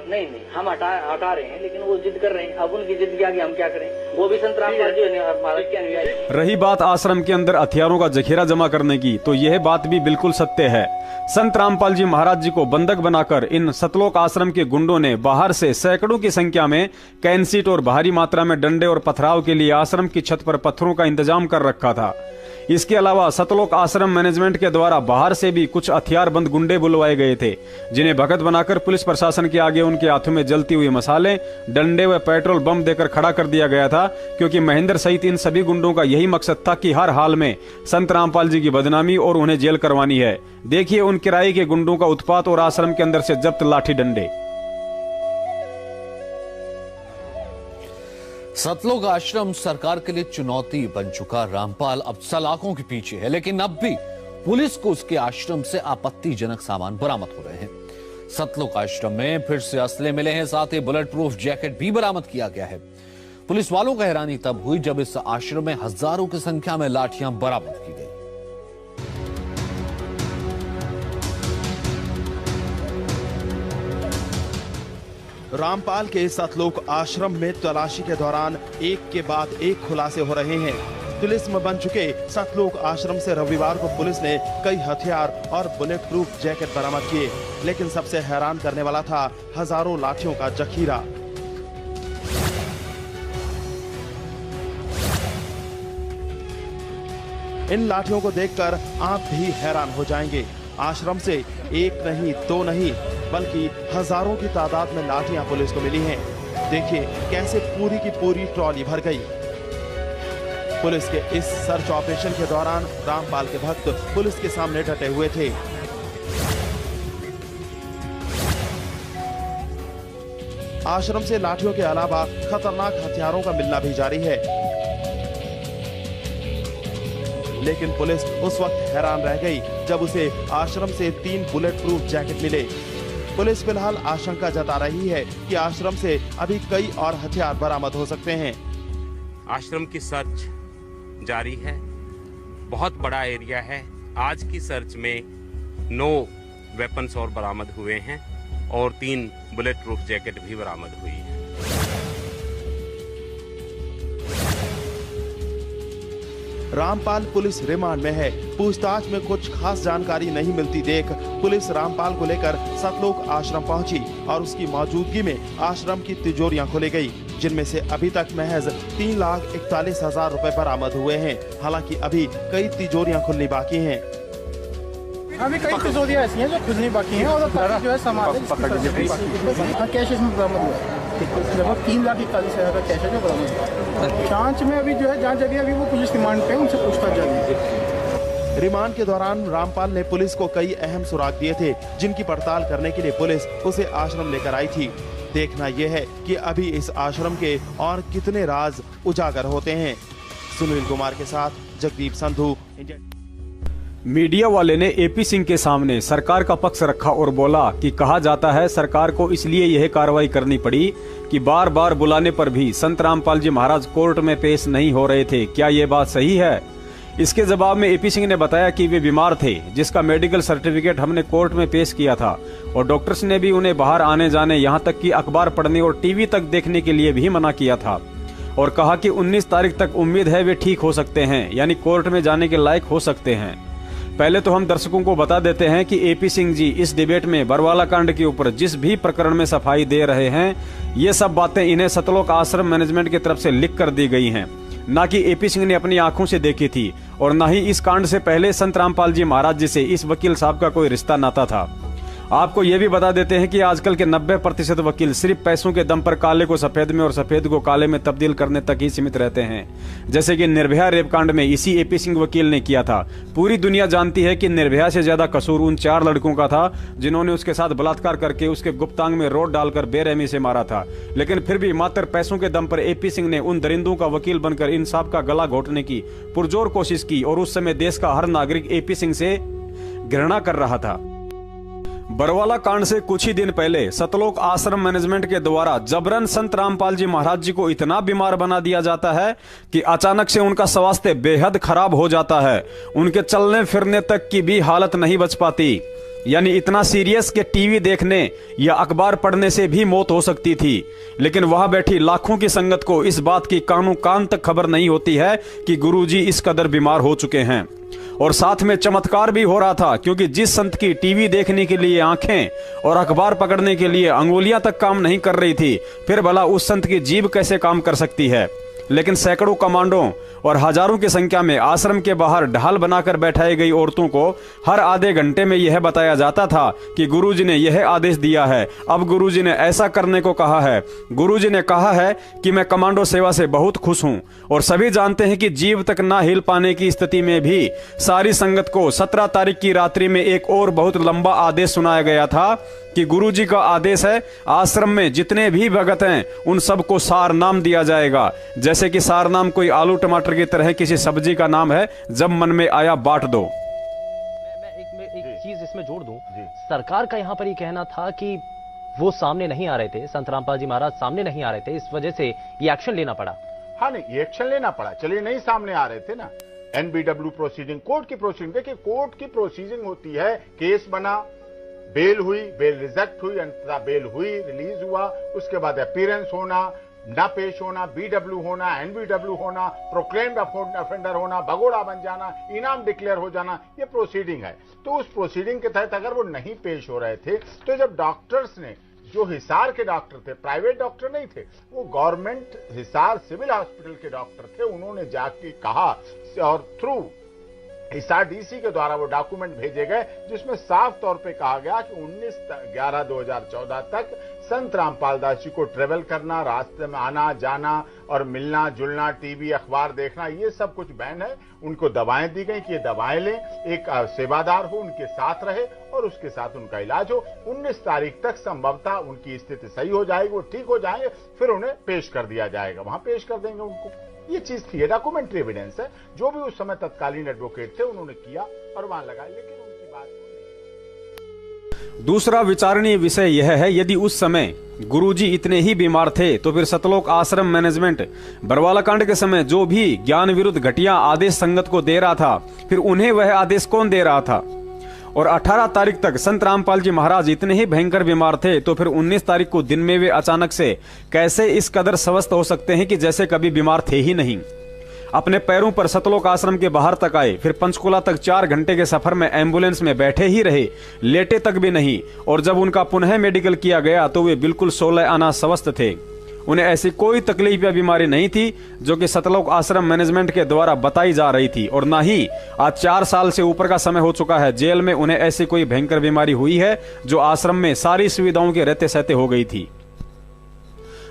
नहीं, हम हटा रहे हैं, लेकिन वो जिद कर रहे हैं। अब उनकी जिद के आगे हम क्या करें? वो भी संत रामपाल जी महाराज के अनुयायी। रही बात आश्रम के अंदर हथियारों का जखीरा जमा करने की, तो यह बात भी बिल्कुल सत्य है। संत रामपाल जी महाराज जी को बंधक बनाकर इन सतलोक आश्रम के गुंडों ने बाहर से सैकड़ों की संख्या में कैंसीट और भारी मात्रा में डंडे और पथराव के लिए आश्रम की छत पर पत्थरों का इंतजाम कर रखा था। इसके अलावा सतलोक आश्रम मैनेजमेंट के द्वारा बाहर से भी कुछ हथियारबंद गुंडे बुलवाए गए थे, जिन्हें भगत बनाकर पुलिस प्रशासन के आगे उनके हाथों में जलती हुई मसाले, डंडे व पेट्रोल बम देकर खड़ा कर दिया गया था, क्योंकि महेंद्र सहित इन सभी गुंडों का यही मकसद था कि हर हाल में संत रामपाल जी की बदनामी और उन्हें जेल करवानी है। देखिए उन किराए के गुंडों का उत्पात और आश्रम के अंदर से जब्त लाठी डंडे। सतलोक आश्रम सरकार के लिए चुनौती बन चुका। रामपाल अब सलाखों के पीछे है, लेकिन अब भी पुलिस को उसके आश्रम से आपत्तिजनक सामान बरामद हो रहे हैं। सतलोक आश्रम में फिर से असले मिले हैं, साथ ही बुलेट प्रूफ जैकेट भी बरामद किया गया है। पुलिस वालों को हैरानी तब हुई जब इस आश्रम में हजारों की संख्या में लाठियां बरामद की गई। रामपाल के सतलोक आश्रम में तलाशी के दौरान एक के बाद एक खुलासे हो रहे हैं। पुलिस में बन चुके सतलोक आश्रम से रविवार को पुलिस ने कई हथियार और बुलेट प्रूफ जैकेट बरामद किए, लेकिन सबसे हैरान करने वाला था हजारों लाठियों का जखीरा। इन लाठियों को देखकर आप भी हैरान हो जाएंगे। आश्रम से एक नहीं, दो नहीं, बल्कि हजारों की तादाद में लाठियां पुलिस को मिली हैं। देखिए कैसे पूरी की पूरी ट्रॉली भर गई। पुलिस के इस सर्च ऑपरेशन के दौरान रामपाल के भक्त पुलिस के सामने डटे हुए थे। आश्रम से लाठियों के अलावा खतरनाक हथियारों का मिलना भी जारी है, लेकिन पुलिस उस वक्त हैरान रह गई जब उसे आश्रम से 3 बुलेट प्रूफ जैकेट मिले। पुलिस फिलहाल आशंका जता रही है कि आश्रम से अभी कई और हथियार बरामद हो सकते हैं। आश्रम की सर्च जारी है, बहुत बड़ा एरिया है। आज की सर्च में 9 वेपन्स और बरामद हुए हैं और 3 बुलेट प्रूफ जैकेट भी बरामद हुई है। रामपाल पुलिस रिमांड में है। पूछताछ में कुछ खास जानकारी नहीं मिलती देख पुलिस रामपाल को लेकर सतलोक आश्रम पहुंची और उसकी मौजूदगी में आश्रम की तिजोरियां खोली गई, जिनमें से अभी तक महज 3,41,000 रुपए बरामद हुए हैं। हालांकि अभी कई तिजोरियां खुलनी बाकी हैं। अभी कई तिजोरियां ऐसी हैं जो खुलनी बाकी हैं और जो है सामान कैश इसमें बरामद हुआ है। लगभग 3,41,000 का कैश है जो बरामद हुआ। जांच में अभी जो है जांच जगह अभी वो पुलिस रिमांड पे उनसे पूछताछ जारी है। रिमांड के दौरान रामपाल ने पुलिस को कई अहम सुराग दिए थे, जिनकी पड़ताल करने के लिए पुलिस उसे आश्रम लेकर आई थी। देखना यह है कि अभी इस आश्रम के और कितने राज उजागर होते हैं। सुनील कुमार के साथ जगदीप संधू। मीडिया वाले ने एपी सिंह के सामने सरकार का पक्ष रखा और बोला कि कहा जाता है सरकार को इसलिए यह कार्रवाई करनी पड़ी कि बार बार बुलाने पर भी संत रामपाल जी महाराज कोर्ट में पेश नहीं हो रहे थे। क्या ये बात सही है? इसके जवाब में एपी सिंह ने बताया कि वे बीमार थे, जिसका मेडिकल सर्टिफिकेट हमने कोर्ट में पेश किया था और डॉक्टर्स ने भी उन्हें बाहर आने जाने, यहाँ तक कि अखबार पढ़ने और टीवी तक देखने के लिए भी मना किया था और कहा कि 19 तारीख तक उम्मीद है वे ठीक हो सकते हैं, यानी कोर्ट में जाने के लायक हो सकते हैं। पहले तो हम दर्शकों को बता देते हैं कि एपी सिंह जी इस डिबेट में बरवाला कांड के ऊपर जिस भी प्रकरण में सफाई दे रहे हैं, ये सब बातें इन्हें सतलोक आश्रम मैनेजमेंट की तरफ से लिख कर दी गई हैं, ना कि एपी सिंह ने अपनी आंखों से देखी थी और न ही इस कांड से पहले संत रामपाल जी महाराज जी से इस वकील साहब का कोई रिश्ता नाता था। आपको यह भी बता देते हैं कि आजकल के 90% वकील सिर्फ पैसों के दम पर काले को सफेद में और सफेद को काले में तब्दील करने तक ही सीमित रहते हैं, जैसे कि निर्भया रेप कांड में इसी एपी सिंह वकील ने किया था। पूरी दुनिया जानती है कि निर्भया से ज्यादा कसूर उन 4 लड़कों का था जिन्होंने उसके साथ बलात्कार करके उसके गुप्तांग में रोड डालकर बेरहमी से मारा था, लेकिन फिर भी मात्र पैसों के दम पर एपी सिंह ने उन दरिंदों का वकील बनकर इंसाफ का गला घोटने की पुरजोर कोशिश की और उस समय देश का हर नागरिक एपी सिंह से घृणा कर रहा था। बरवाला कांड से कुछ ही दिन पहले सतलोक आश्रम मैनेजमेंट के द्वारा जबरन संत रामपाल जी महाराज जी को इतना बीमार बना दिया जाता है कि अचानक से उनका स्वास्थ्य बेहद खराब हो जाता है। उनके चलने फिरने तक की भी हालत नहीं बच पाती, यानी इतना सीरियस कि टीवी देखने या अखबार पढ़ने से भी मौत हो सकती थी। लेकिन वहां बैठी लाखों की संगत को इस बात की कानों कान तक खबर नहीं होती है कि गुरुजी इस कदर बीमार हो चुके हैं। और साथ में चमत्कार भी हो रहा था, क्योंकि जिस संत की टीवी देखने के लिए आंखें और अखबार पकड़ने के लिए अंगुलियां तक काम नहीं कर रही थी, फिर भला उस संत की जीभ कैसे काम कर सकती है। लेकिन सैकड़ों कमांडों और हजारों की संख्या में आश्रम के बाहर ढाल बनाकर बैठाई गई औरतों को हर आधे घंटे में यह बताया जाता था कि गुरुजी ने यह आदेश दिया है, अब गुरुजी ने ऐसा करने को कहा है। गुरुजी ने कहा है कि मैं कमांडो सेवा से बहुत खुश हूं। और सभी जानते हैं कि जीव तक ना हिल पाने की स्थिति में भी सारी संगत को 17 तारीख की रात्रि में एक और बहुत लंबा आदेश सुनाया गया था कि गुरुजी का आदेश है, आश्रम में जितने भी भगत हैं उन सबको सार नाम दिया जाएगा। जैसे कि सार नाम कोई आलू टमाटर की तरह किसी सब्जी का नाम है, जब मन में आया बांट दो। मैं एक चीज इसमें जोड़ दूं, सरकार का यहाँ पर ये कहना था कि वो सामने नहीं आ रहे थे, संत रामपाल जी महाराज सामने नहीं आ रहे थे, इस वजह से ये एक्शन लेना पड़ा। हाँ नहीं, ये एक्शन लेना पड़ा, चलिए नहीं सामने आ रहे थे ना। NBW प्रोसीडिंग, कोर्ट की प्रोसीडिंग, देखिए कोर्ट की प्रोसीडिंग होती है, केस बना, बेल हुई, बेल रिजेक्ट हुई, अंततः बेल हुई, रिलीज हुआ, उसके बाद अपीयरेंस होना, ना पेश होना, BW होना, NBW होना, प्रोक्लेम्ड ऑफेंडर होना, भगोड़ा बन जाना, इनाम डिक्लेयर हो जाना, ये प्रोसीडिंग है। तो उस प्रोसीडिंग के तहत अगर वो नहीं पेश हो रहे थे, तो जब डॉक्टर्स ने, जो हिसार के डॉक्टर थे, प्राइवेट डॉक्टर नहीं थे, वो गवर्नमेंट हिसार सिविल हॉस्पिटल के डॉक्टर थे, उन्होंने जाके कहा और थ्रू हिसार DC के द्वारा वो डॉक्यूमेंट भेजे गए जिसमें साफ तौर पे कहा गया कि 19/11/2014 तक संत रामपाल दास जी को ट्रेवल करना, रास्ते में आना जाना और मिलना जुलना, टीवी अखबार देखना, ये सब कुछ बैन है। उनको दवाएं दी गई कि ये दवाएं लें, एक सेवादार हो उनके साथ रहे और उसके साथ उनका इलाज हो। 19 तारीख तक संभवतः उनकी स्थिति सही हो जाएगी, वो ठीक हो जाएंगे, फिर उन्हें पेश कर दिया जाएगा, वहां पेश कर देंगे उनको। ये चीज थी, ये डॉक्यूमेंट्री एविडेंस है, जो भी उस समय तत्कालीन एडवोकेट थे उन्होंने किया और वहां लगाया, लेकिन उनकी बात। दूसरा विचारणीय विषय यह है, यदि उस समय गुरुजी इतने ही बीमार थे तो फिर सतलोक आश्रम मैनेजमेंट बरवाला कांड के समय जो भी ज्ञान विरुद्ध घटिया आदेश संगत को दे रहा था, फिर उन्हें वह आदेश कौन दे रहा था। और 18 तारीख तक संत रामपाल जी महाराज इतने ही भयंकर बीमार थे, तो फिर 19 तारीख को दिन में वे अचानक से कैसे इस कदर स्वस्थ हो सकते हैं कि जैसे कभी बीमार थे ही नहीं। अपने पैरों पर सतलोक आश्रम के बाहर तक आए, फिर पंचकुला तक 4 घंटे के सफर में एम्बुलेंस में बैठे ही रहे, लेटे तक भी नहीं। और जब उनका पुनः मेडिकल किया गया तो वे बिल्कुल 16 आना स्वस्थ थे। उन्हें ऐसी कोई तकलीफ या बीमारी नहीं थी जो कि सतलोक आश्रम मैनेजमेंट के द्वारा बताई जा रही थी। और ना ही आज 4 साल से ऊपर का समय हो चुका है, जेल में उन्हें ऐसी कोई भयंकर बीमारी हुई है जो आश्रम में सारी सुविधाओं के रहते सहते हो गई थी।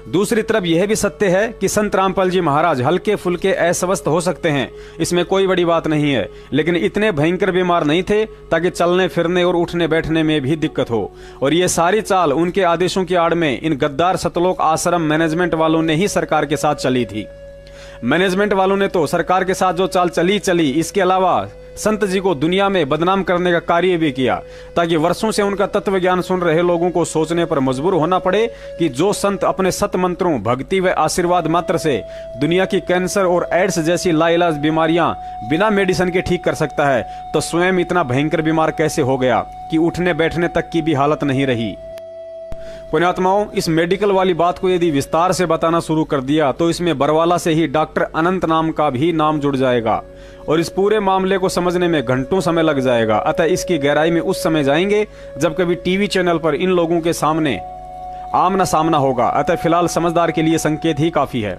दूसरी तरफ यह भी सत्य है कि संत रामपाल जी महाराज हल्के फुल्के अस्वस्थ हो सकते हैं, इसमें कोई बड़ी बात नहीं है, लेकिन इतने भयंकर बीमार नहीं थे ताकि चलने फिरने और उठने बैठने में भी दिक्कत हो। और ये सारी चाल उनके आदेशों की आड़ में इन गद्दार सतलोक आश्रम मैनेजमेंट वालों ने ही सरकार के साथ चली थी। मैनेजमेंट वालों ने तो सरकार के साथ जो चाल चली, इसके अलावा संत जी को दुनिया में बदनाम करने का कार्य भी किया, ताकि वर्षों से उनका तत्व ज्ञान सुन रहे लोगों को सोचने पर मजबूर होना पड़े कि जो संत अपने सत मंत्रों, भक्ति व आशीर्वाद मात्र से दुनिया की कैंसर और एड्स जैसी लाइलाज बीमारियां बिना मेडिसिन के ठीक कर सकता है, तो स्वयं इतना भयंकर बीमार कैसे हो गया कि उठने बैठने तक की भी हालत नहीं रही। पुण्यात्माओं, इस मेडिकल वाली बात को यदि विस्तार से बताना शुरू कर दिया तो इसमें बरवाला से ही डॉक्टर अनंत नाम का भी नाम जुड़ जाएगा और इस पूरे मामले को समझने में घंटों समय लग जाएगा। अतः इसकी गहराई में उस समय जाएंगे जब कभी टीवी चैनल पर इन लोगों के सामने आमना सामना होगा। अतः फिलहाल समझदार के लिए संकेत ही काफी है।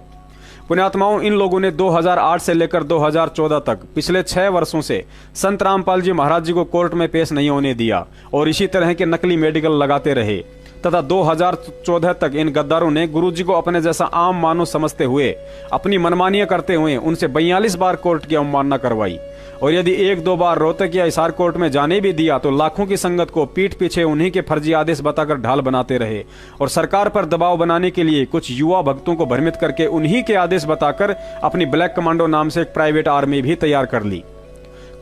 पुण्यात्माओं, इन लोगों ने 2008 से लेकर 2014 तक पिछले 6 वर्षों से संत रामपाल जी महाराज जी को कोर्ट में पेश नहीं होने दिया और इसी तरह के नकली मेडिकल लगाते रहे तथा 2014 तक इन गद्दारों ने गुरुजी को अपने जैसा आम मानव समझते हुए अपनी मनमानियां करते हुए उनसे 42 बार कोर्ट की अवमानना करवाई। और यदि 1-2 बार रोहतक या हिसार कोर्ट में जाने भी दिया तो लाखों की संगत को पीठ पीछे उन्हीं के फर्जी आदेश बताकर ढाल बनाते रहे और सरकार पर दबाव बनाने के लिए कुछ युवा भक्तों को भ्रमित करके उन्हीं के आदेश बताकर अपनी ब्लैक कमांडो नाम से एक प्राइवेट आर्मी भी तैयार कर ली।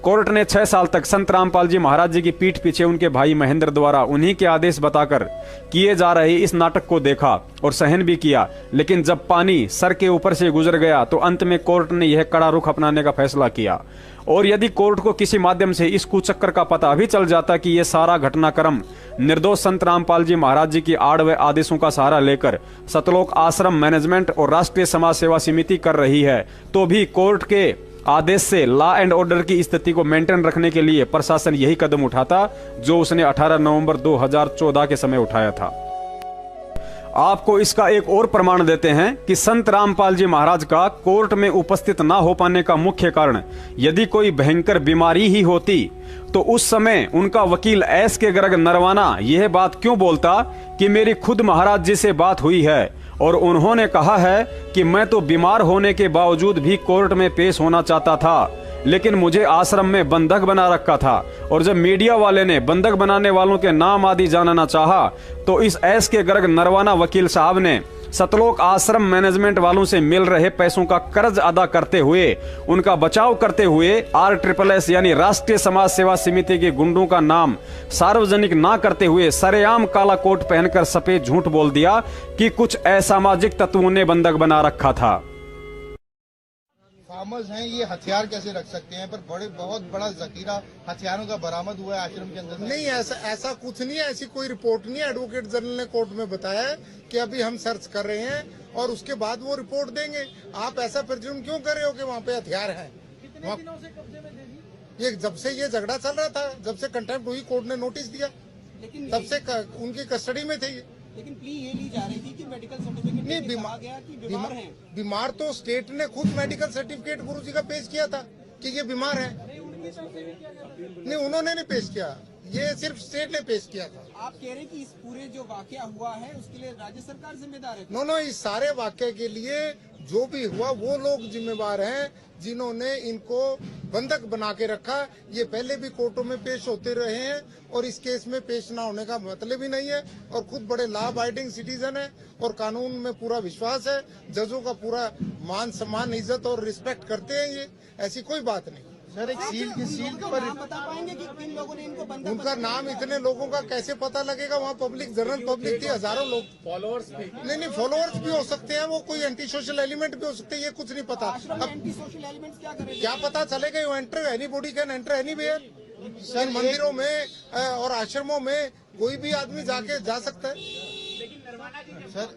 कोर्ट ने 6 साल तक संत रामपाल जी महाराज जी की पीठ पीछे उनके भाई महेंद्र द्वारा उन्हीं के आदेश बताकर किए जा रहे इस नाटक को देखा और सहन भी किया, लेकिन जब पानी सर के ऊपर से गुजर गया तो अंत में कोर्ट ने यह कड़ा रुख अपनाने का फैसला किया। और यदि कोर्ट को किसी माध्यम से इस कुचक्कर का पता भी चल जाता कि यह सारा घटनाक्रम निर्दोष संत रामपाल जी महाराज जी की आड़ व आदेशों का सहारा लेकर सतलोक आश्रम मैनेजमेंट और राष्ट्रीय समाज सेवा समिति कर रही है, तो भी कोर्ट के आदेश से लॉ एंड ऑर्डर की स्थिति को मेंटेन रखने के लिए प्रशासन यही कदम उठाता जो उसने 18 नवंबर 2014 के समय उठाया था। आपको इसका एक और प्रमाण देते हैं कि संत रामपाल जी महाराज का कोर्ट में उपस्थित ना हो पाने का मुख्य कारण यदि कोई भयंकर बीमारी ही होती तो उस समय उनका वकील एस के गर्ग नरवाना यह बात क्यों बोलता कि मेरी खुद महाराज जी से बात हुई है और उन्होंने कहा है कि मैं तो बीमार होने के बावजूद भी कोर्ट में पेश होना चाहता था, लेकिन मुझे आश्रम में बंधक बना रखा था। और जब मीडिया वाले ने बंधक बनाने वालों के नाम आदि जानना चाहा तो इस एस के गर्ग नरवाना वकील साहब ने सतलोक आश्रम मैनेजमेंट वालों से मिल रहे पैसों का कर्ज अदा करते हुए उनका बचाव करते हुए RSSS यानी राष्ट्रीय समाज सेवा समिति के गुंडों का नाम सार्वजनिक ना करते हुए सरेआम काला कोट पहनकर सफेद झूठ बोल दिया कि कुछ असामाजिक तत्वों ने बंधक बना रखा था। फार्मर्स हैं, ये हथियार कैसे रख सकते हैं? पर बहुत बड़ा जखीरा हथियारों का बरामद हुआ है आश्रम के अंदर। नहीं, ऐसा कुछ नहीं है, ऐसी कोई रिपोर्ट नहीं है। एडवोकेट जनरल ने कोर्ट में बताया है कि अभी हम सर्च कर रहे हैं और उसके बाद वो रिपोर्ट देंगे। आप ऐसा प्रिज्यूम क्यों कर रहे हो कि वहाँ पे हथियार है? ये जब से ये झगड़ा चल रहा था, जब से कंटेम्प्ट हुई, कोर्ट ने नोटिस दिया, तब से उनकी कस्टडी में थे। लेकिन प्ली ये ली जा रही थी कि मेडिकल सर्टिफिकेट नहीं, बीमार हैं। बीमार तो स्टेट ने खुद मेडिकल सर्टिफिकेट गुरुजी का पेश किया था कि ये बीमार है। नहीं, उन्होंने नहीं पेश किया, ये सिर्फ स्टेट ने पेश किया था। आप कह रहे हैं कि इस पूरे जो वाकया हुआ है उसके लिए राज्य सरकार जिम्मेदार है? नो, इस सारे वाकये के लिए जो भी हुआ वो लोग जिम्मेवार हैं जिन्होंने इनको बंधक बना के रखा। ये पहले भी कोर्टों में पेश होते रहे हैं और इस केस में पेश ना होने का मतलब ही नहीं है, और खुद बड़े लॉ अबाइडिंग सिटीजन है और कानून में पूरा विश्वास है। जजों का पूरा मान सम्मान, इज्जत और रिस्पेक्ट करते हैं। ये ऐसी कोई बात नहीं। सर, एक सील पर बता पाएंगे कि किन लोगों ने इनको बंधक? उनका नाम इतने लोगों का कैसे पता लगेगा? वहाँ पब्लिक, जनरल पब्लिक थी, हजारों लोग। फॉलोअर्स भी? नहीं, फॉलोअर्स भी हो सकते हैं, वो कोई एंटी सोशल एलिमेंट भी हो सकते हैं, ये कुछ नहीं पता। अब एंटी सोशल एलिमेंट्स क्या करेंगे? क्या पता चलेगा? You enter, anybody can enter anywhere. Sir, मंदिरों में और आश्रमों में कोई भी आदमी जा सकता है। सर,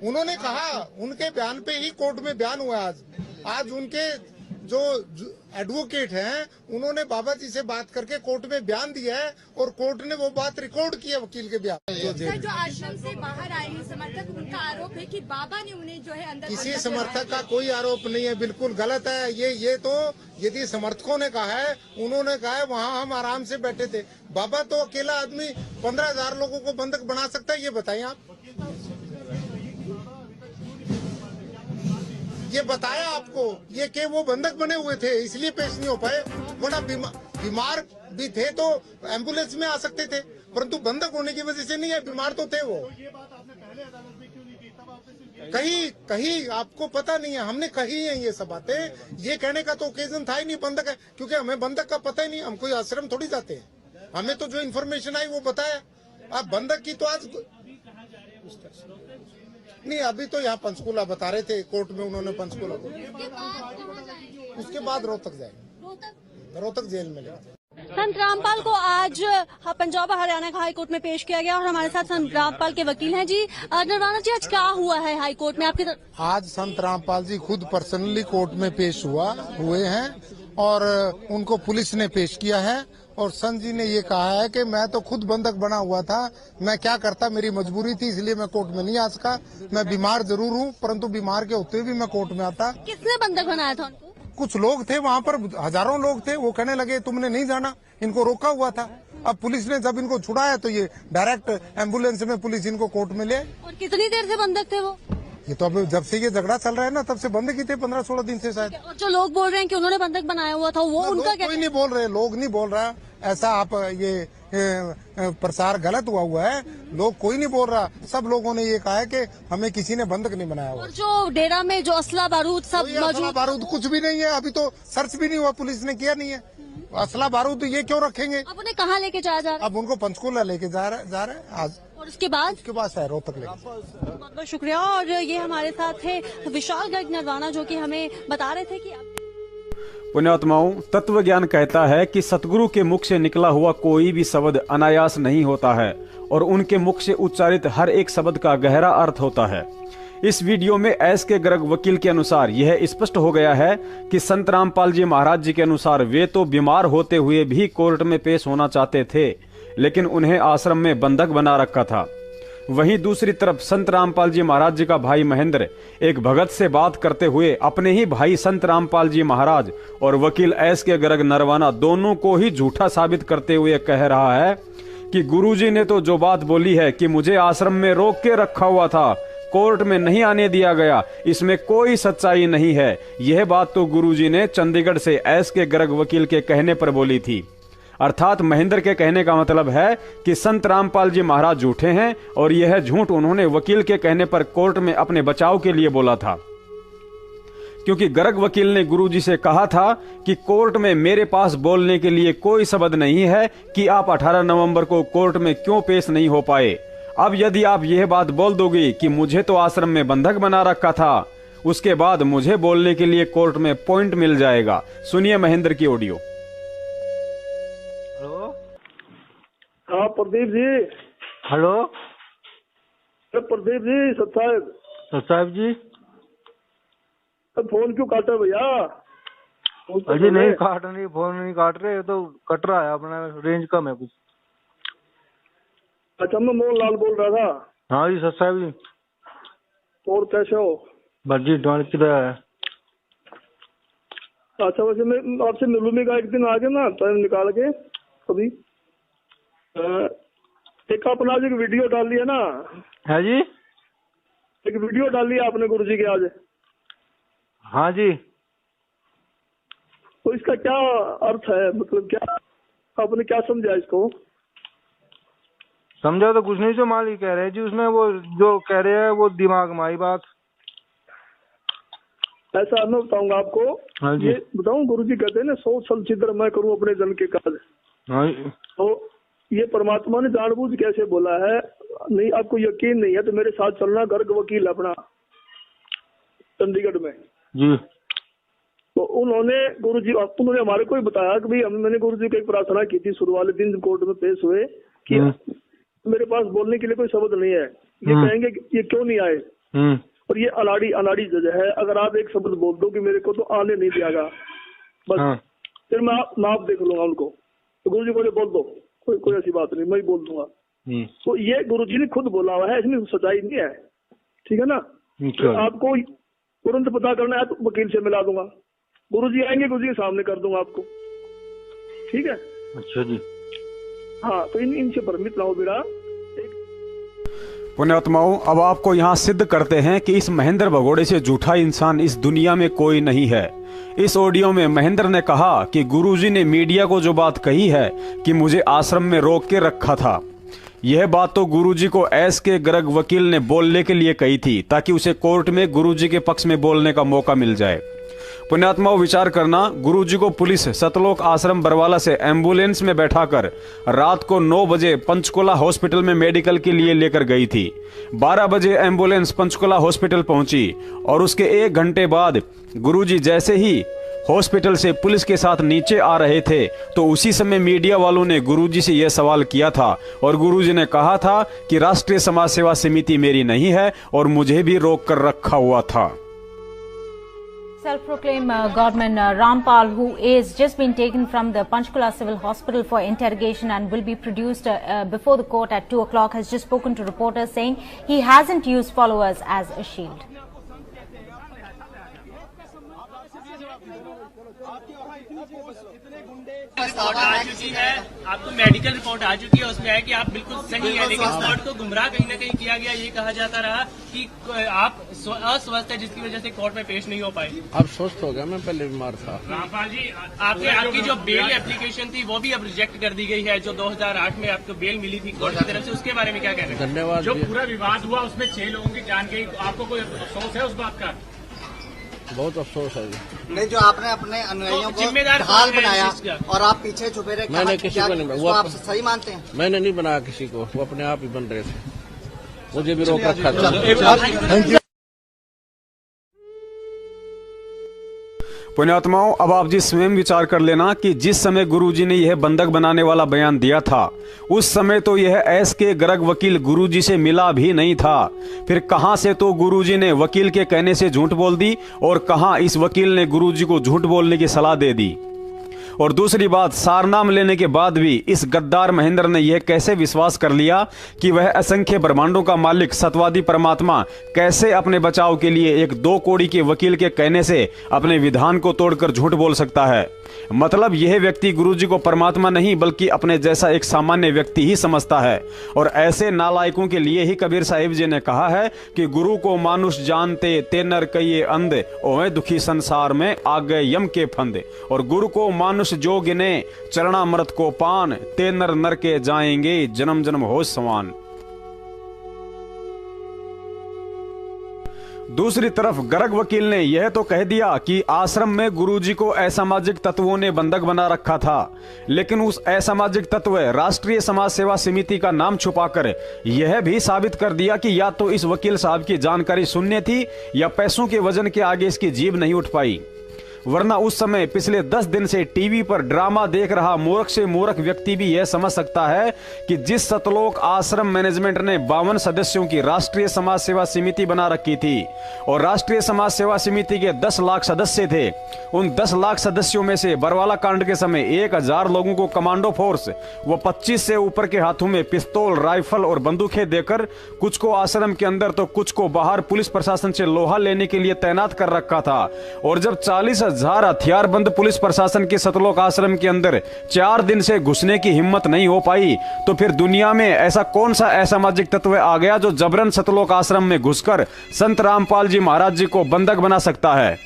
उन्होंने कहा, उनके बयान पे ही कोर्ट में बयान हुआ। आज उनके जो एडवोकेट हैं उन्होंने बाबा जी से बात करके कोर्ट में बयान दिया है और कोर्ट ने वो बात रिकॉर्ड की है वकील के बयान। जो आश्रम से बाहर आए हैं समर्थक, उनका आरोप है कि बाबा ने उन्हें जो है अंदर। किसी समर्थक का कोई आरोप नहीं है, बिल्कुल गलत है ये तो यदि समर्थकों ने कहा है, उन्होंने कहा है वहाँ हम आराम से बैठे थे। बाबा तो अकेला आदमी 15,000 लोगों को बंधक बना सकता है, ये बताइए आप। ये बताया आपको ये कि वो बंधक बने हुए थे इसलिए पेश नहीं हो पाए, वरना बीमार भी थे तो एम्बुलेंस में आ सकते थे, परंतु बंधक होने की वजह से नहीं है, बीमार तो थे वो। कहीं आपको पता नहीं है, हमने कही है ये सब बातें। ये कहने का तो ओकेजन था ही नहीं बंधक है, क्योंकि हमें बंधक का पता ही नहीं। हम कोई आश्रम थोड़ी जाते हैं, हमें तो जो इन्फॉर्मेशन आई वो बताया। अब बंधक की तो आज नहीं, अभी तो यहाँ पंचकूला बता रहे थे, कोर्ट में उन्होंने पंचकूला को। उसके बाद रोहतक जाएंगे, रोहतक जेल में लेंगे। संत रामपाल को आज पंजाब और हरियाणा का हाई कोर्ट में पेश किया गया और हमारे साथ संत रामपाल के वकील हैं जी। नरवाना जी, आज क्या हुआ है हाई कोर्ट में आपके? आज संत रामपाल जी खुद पर्सनली कोर्ट में पेश हुए हैं और उनको पुलिस ने पेश किया है। और संत जी ने ये कहा है कि मैं तो खुद बंधक बना हुआ था, मैं क्या करता, मेरी मजबूरी थी, इसलिए मैं कोर्ट में नहीं आ सका। मैं बीमार जरूर हूँ, परंतु बीमार के होते भी मैं कोर्ट में आता। किसने बंधक बनाया था उनको? कुछ लोग थे वहाँ पर, हजारों लोग थे। वो कहने लगे तुमने नहीं जाना, इनको रोका हुआ था। अब पुलिस ने जब इनको छुड़ाया तो ये डायरेक्ट एम्बुलेंस में पुलिस इनको कोर्ट में ले। और कितनी देर से बंधक थे वो? ये तो अब जब से ये झगड़ा चल रहा है ना, तब से बंधक ही थे, 15-16 दिन से शायद। और जो लोग बोल रहे हैं कि उन्होंने बंधक बनाया हुआ था, वो उनका क्या? कोई नहीं बोल रहे, लोग नहीं बोल रहा, ऐसा आप ये प्रसार गलत हुआ है। लोग कोई नहीं बोल रहा, सब लोगों ने ये कहा है कि हमें किसी ने बंधक नहीं बनाया हुआ। और जो डेरा में जो असला बारूद सब असला बारूद कुछ भी नहीं है, अभी तो सर्च भी नहीं हुआ, पुलिस ने किया नहीं है। असला बारूद ये क्यों रखेंगे? अब उन्हें कहाँ लेके जाया जा रहा है? अब उनको पंचकूला लेके जा रहे हैं आज, और उसके बाद शहरों तक लेके। बहुत बहुत शुक्रिया। और ये हमारे साथ थे विशाल गर्ग नरवाना, जो कि हमें बता रहे थे कि पुण्यात्माओं, तत्व ज्ञान कहता है कि सतगुरु के मुख से निकला हुआ कोई भी शब्द अनायास नहीं होता है और उनके मुख से उच्चारित हर एक शब्द का गहरा अर्थ होता है। इस वीडियो में एस के गर्ग वकील के अनुसार यह स्पष्ट हो गया है कि संत रामपाल जी महाराज जी के अनुसार वे तो बीमार होते हुए भी कोर्ट में पेश होना चाहते थे, लेकिन उन्हें आश्रम में बंधक बना रखा था। वहीं दूसरी तरफ संत रामपाल जी महाराज जी का भाई महेंद्र एक भगत से बात करते हुए अपने ही भाई संत रामपाल जी महाराज और वकील एस के गर्ग नरवाना दोनों को ही झूठा साबित करते हुए कह रहा है कि गुरुजी ने तो जो बात बोली है कि मुझे आश्रम में रोक के रखा हुआ था, कोर्ट में नहीं आने दिया गया, इसमें कोई सच्चाई नहीं है। यह बात तो गुरुजी ने चंडीगढ़ से एस के गर्ग वकील के कहने पर बोली थी। अर्थात महेंद्र के कहने का मतलब है कि संत रामपाल जी महाराज झूठे हैं और यह झूठ उन्होंने वकील के कहने पर कोर्ट में अपने बचाव के लिए बोला था, क्योंकि गर्ग वकील ने गुरुजी से कहा था कि कोर्ट में मेरे पास बोलने के लिए कोई शब्द नहीं है कि आप 18 नवंबर को कोर्ट में क्यों पेश नहीं हो पाए। अब यदि आप यह बात बोल दोगे कि मुझे तो आश्रम में बंधक बना रखा था, उसके बाद मुझे बोलने के लिए कोर्ट में पॉइंट मिल जाएगा। सुनिए महेंद्र की ऑडियो। हाँ प्रदीप जी। हेलो प्रदीप जी, साहब जी। फोन क्यों काटा भैया? अजी नहीं काट रही, फोन नहीं काट रहे, तो कट रहा है, अपना रेंज कम है कुछ। अच्छा, मैं मोहन लाल बोल रहा था। हाँ जी साहब जी। और कैसे हो? बस जी किधर है? अच्छा, वैसे मैं आपसे मिलूंगी का एक दिन आगे ना, टाइम निकाल के कभी। एक अपना आज एक वीडियो डाल दिया ना। है जी, एक वीडियो डाल दिया आपने गुरुजी के आज। हाँ जी। तो इसका क्या अर्थ है, मतलब क्या आपने क्या समझा इसको? समझा तो कुछ नहीं, जो मालिक कह रहे हैं जी उसमें, वो जो कह रहे हैं वो दिमाग में आई बात। ऐसा मैं बताऊंगा आपको। हाँ जी। ये बताऊं, गुरुजी कहते हैं ना, 100 साल छिद्र मैं करूं अपने जन के काज। हाँ जी। तो ये परमात्मा ने जानबूझ कैसे बोला है? नहीं, आपको यकीन नहीं है तो मेरे साथ चलना, गर्ग वकील अपना चंडीगढ़ में जी। तो उन्होंने हमारे को ही बताया कि भाई मैंने गुरुजी को एक प्रार्थना की थी शुरू वाले दिन कोर्ट में पेश हुए कि मेरे पास बोलने के लिए कोई शब्द नहीं है। ये कहेंगे कि ये क्यों नहीं आए, और ये अनाड़ी जज है। अगर आप एक शब्द बोल दो कि मेरे को तो आने नहीं दिया गया, बस फिर मैं आप देख लूंगा उनको। तो गुरुजी को बोल दो, कोई ऐसी बात नहीं, मैं ही बोल दूंगा। तो ये गुरुजी ने खुद बोला हुआ है, इसमें सच्चाई नहीं है। ठीक है ना? तो आपको तुरंत पता करना है तो वकील से मिला दूंगा। गुरुजी आएंगे, गुरुजी के सामने कर दूंगा आपको। ठीक है? अच्छा जी। हाँ, तो इनसे भ्रमित ना हो बेटा। पुण्यात्माओं, अब आपको यहाँ सिद्ध करते हैं कि इस महेंद्र भगोड़े से झूठा इंसान इस दुनिया में कोई नहीं है। इस ऑडियो में महेंद्र ने कहा कि गुरुजी ने मीडिया को जो बात कही है कि मुझे आश्रम में रोक के रखा था, यह बात तो गुरुजी को एस के गर्ग वकील ने बोलने के लिए कही थी, ताकि उसे कोर्ट में गुरुजी के पक्ष में बोलने का मौका मिल जाए। पुण्यात्माओं, विचार करना, गुरुजी को पुलिस सतलोक आश्रम बरवाला से एम्बुलेंस में बैठाकर रात को 9 बजे पंचकुला हॉस्पिटल में मेडिकल के लिए लेकर गई थी। 12 बजे एम्बुलेंस पंचकुला हॉस्पिटल पहुंची और उसके 1 घंटे बाद गुरुजी जैसे ही हॉस्पिटल से पुलिस के साथ नीचे आ रहे थे तो उसी समय मीडिया वालों ने गुरुजी से यह सवाल किया था और गुरुजी ने कहा था कि राष्ट्रीय समाज सेवा समिति मेरी नहीं है और मुझे भी रोक कर रखा हुआ था। Self-proclaimed Godman Rampal, who is just been taken from the Panchkula Civil Hospital for interrogation and will be produced before the court at 2 o'clock, has just spoken to reporters saying he hasn't used followers as a shield. Report आ चुकी है, आपको medical report आ चुकी है, उसमें है कि आप बिल्कुल सही है, लेकिन कोर्ट को गुमराह कहीं ना कहीं किया गया। ये कहा जाता रहा कि आप अस्वस्थ है जिसकी वजह से कोर्ट में पेश नहीं हो पाए। अब स्वस्थ हो गया, मैं पहले बीमार था। रामपाल जी, आपकी जो बेल एप्लीकेशन थी वो भी अब रिजेक्ट कर दी गई है, जो 2008 में आपको बेल मिली थी कोर्ट की तरफ से, उसके बारे में क्या कहना है? धन्यवाद। जो पूरा विवाद हुआ उसमें 6 लोगों की जान गई, आपको कोई अफसोस है उस बात का? बहुत अफसोस है। नहीं, जो आपने अपने अनुयायियों को ढाल बनाया और आप पीछे छुपे रहे, मैंने किसी को नहीं, वो आप सही मानते हैं? मैंने नहीं बनाया किसी को, वो अपने आप ही बन रहे थे, मुझे भी रोक रखा था। पुण्यात्माओं, अब आप जी स्वयं विचार कर लेना कि जिस समय गुरुजी ने यह बंधक बनाने वाला बयान दिया था, उस समय तो यह एस के गर्ग वकील गुरुजी से मिला भी नहीं था। फिर कहां से तो गुरुजी ने वकील के कहने से झूठ बोल दी और कहां इस वकील ने गुरुजी को झूठ बोलने की सलाह दे दी। और दूसरी बात, सारनाम लेने के बाद भी इस गद्दार महेंद्र ने यह कैसे विश्वास कर लिया कि वह असंख्य ब्रह्मांडों का मालिक सत्यवादी परमात्मा कैसे अपने बचाव के लिए एक 2 कौड़ी के वकील के कहने से अपने विधान को तोड़कर झूठ बोल सकता है। मतलब यह व्यक्ति गुरुजी को परमात्मा नहीं बल्कि अपने जैसा एक सामान्य व्यक्ति ही समझता है। और ऐसे नालायकों के लिए ही कबीर साहिब जी ने कहा है कि गुरु को मानुष जानते ते नर कहिए अंध, ओए दुखी संसार में आ गए यम के फंद। और गुरु को मानुष जो गिने चरणामृत को पान, ते नर नर के जाएंगे जन्म जन्म हो समान। दूसरी तरफ गर्ग वकील ने यह तो कह दिया कि आश्रम में गुरुजी को असामाजिक तत्वों ने बंधक बना रखा था, लेकिन उस असामाजिक तत्व राष्ट्रीय समाज सेवा समिति का नाम छुपाकर यह भी साबित कर दिया कि या तो इस वकील साहब की जानकारी शून्य थी या पैसों के वजन के आगे इसकी जीभ नहीं उठ पाई। वरना उस समय पिछले 10 दिन से टीवी पर ड्रामा देख रहा मूर्ख से मूर्ख व्यक्ति भी यह समझ सकता है कि जिस सतलोक आश्रम मैनेजमेंट ने 52 सदस्यों की राष्ट्रीय समाज सेवा समिति बना रखी थी और राष्ट्रीय समाज सेवा समिति के 10 लाख सदस्य थे, उन 10 लाख सदस्यों में से बरवाला कांड के समय 1000 लोगों को कमांडो फोर्स व 25 से ऊपर के हाथों में पिस्तौल, राइफल और बंदूकें देकर कुछ को आश्रम के अंदर तो कुछ को बाहर पुलिस प्रशासन से लोहा लेने के लिए तैनात कर रखा था। और जब 40,000 हथियारबंद पुलिस प्रशासन के सतलोक आश्रम के अंदर 4 दिन से घुसने की हिम्मत नहीं हो पाई, तो फिर दुनिया में ऐसा कौन सा असामाजिक तत्व आ गया जो जबरन सतलोक आश्रम में घुसकर संत रामपाल जी महाराज जी को बंधक बना सकता है?